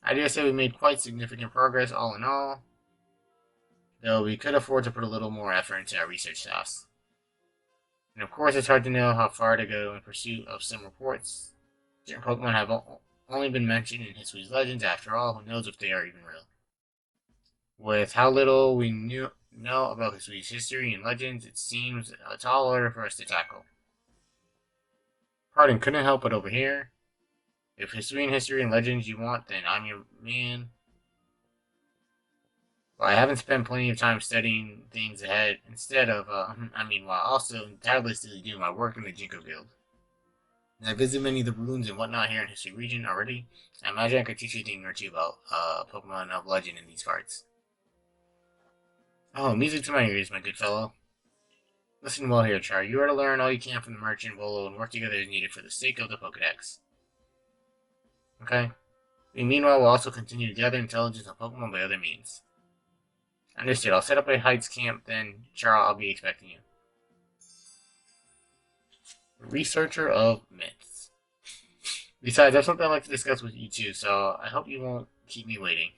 I dare say we made quite significant progress all in all. though we could afford to put a little more effort into our research tasks. And of course, it's hard to know how far to go in pursuit of some reports. Certain Pokemon have only been mentioned in history's legends. After all, who knows if they are even real? With how little we know about Hisui's history and legends, it seems a tall order for us to tackle. Pardon, couldn't help but overhear. If Hisuian history and legends you want, then I'm your man. Well, I haven't spent plenty of time studying things ahead instead of, while also tirelessly doing my work in the Jinko Guild. And I visit many of the ruins and whatnot here in History Region already. I imagine I could teach you a thing or two about Pokemon of Legend in these cards. Oh, music to my ears, my good fellow. Listen well here, Char. You are to learn all you can from the merchant, Volo, and work together as needed for the sake of the Pokedex. Okay? And meanwhile, we'll also continue to gather intelligence on Pokemon by other means. Understood. I'll set up a Heights camp, then, Char, I'll be expecting you. Researcher of myths. Besides, I have something I'd like to discuss with you too, so I hope you won't keep me waiting.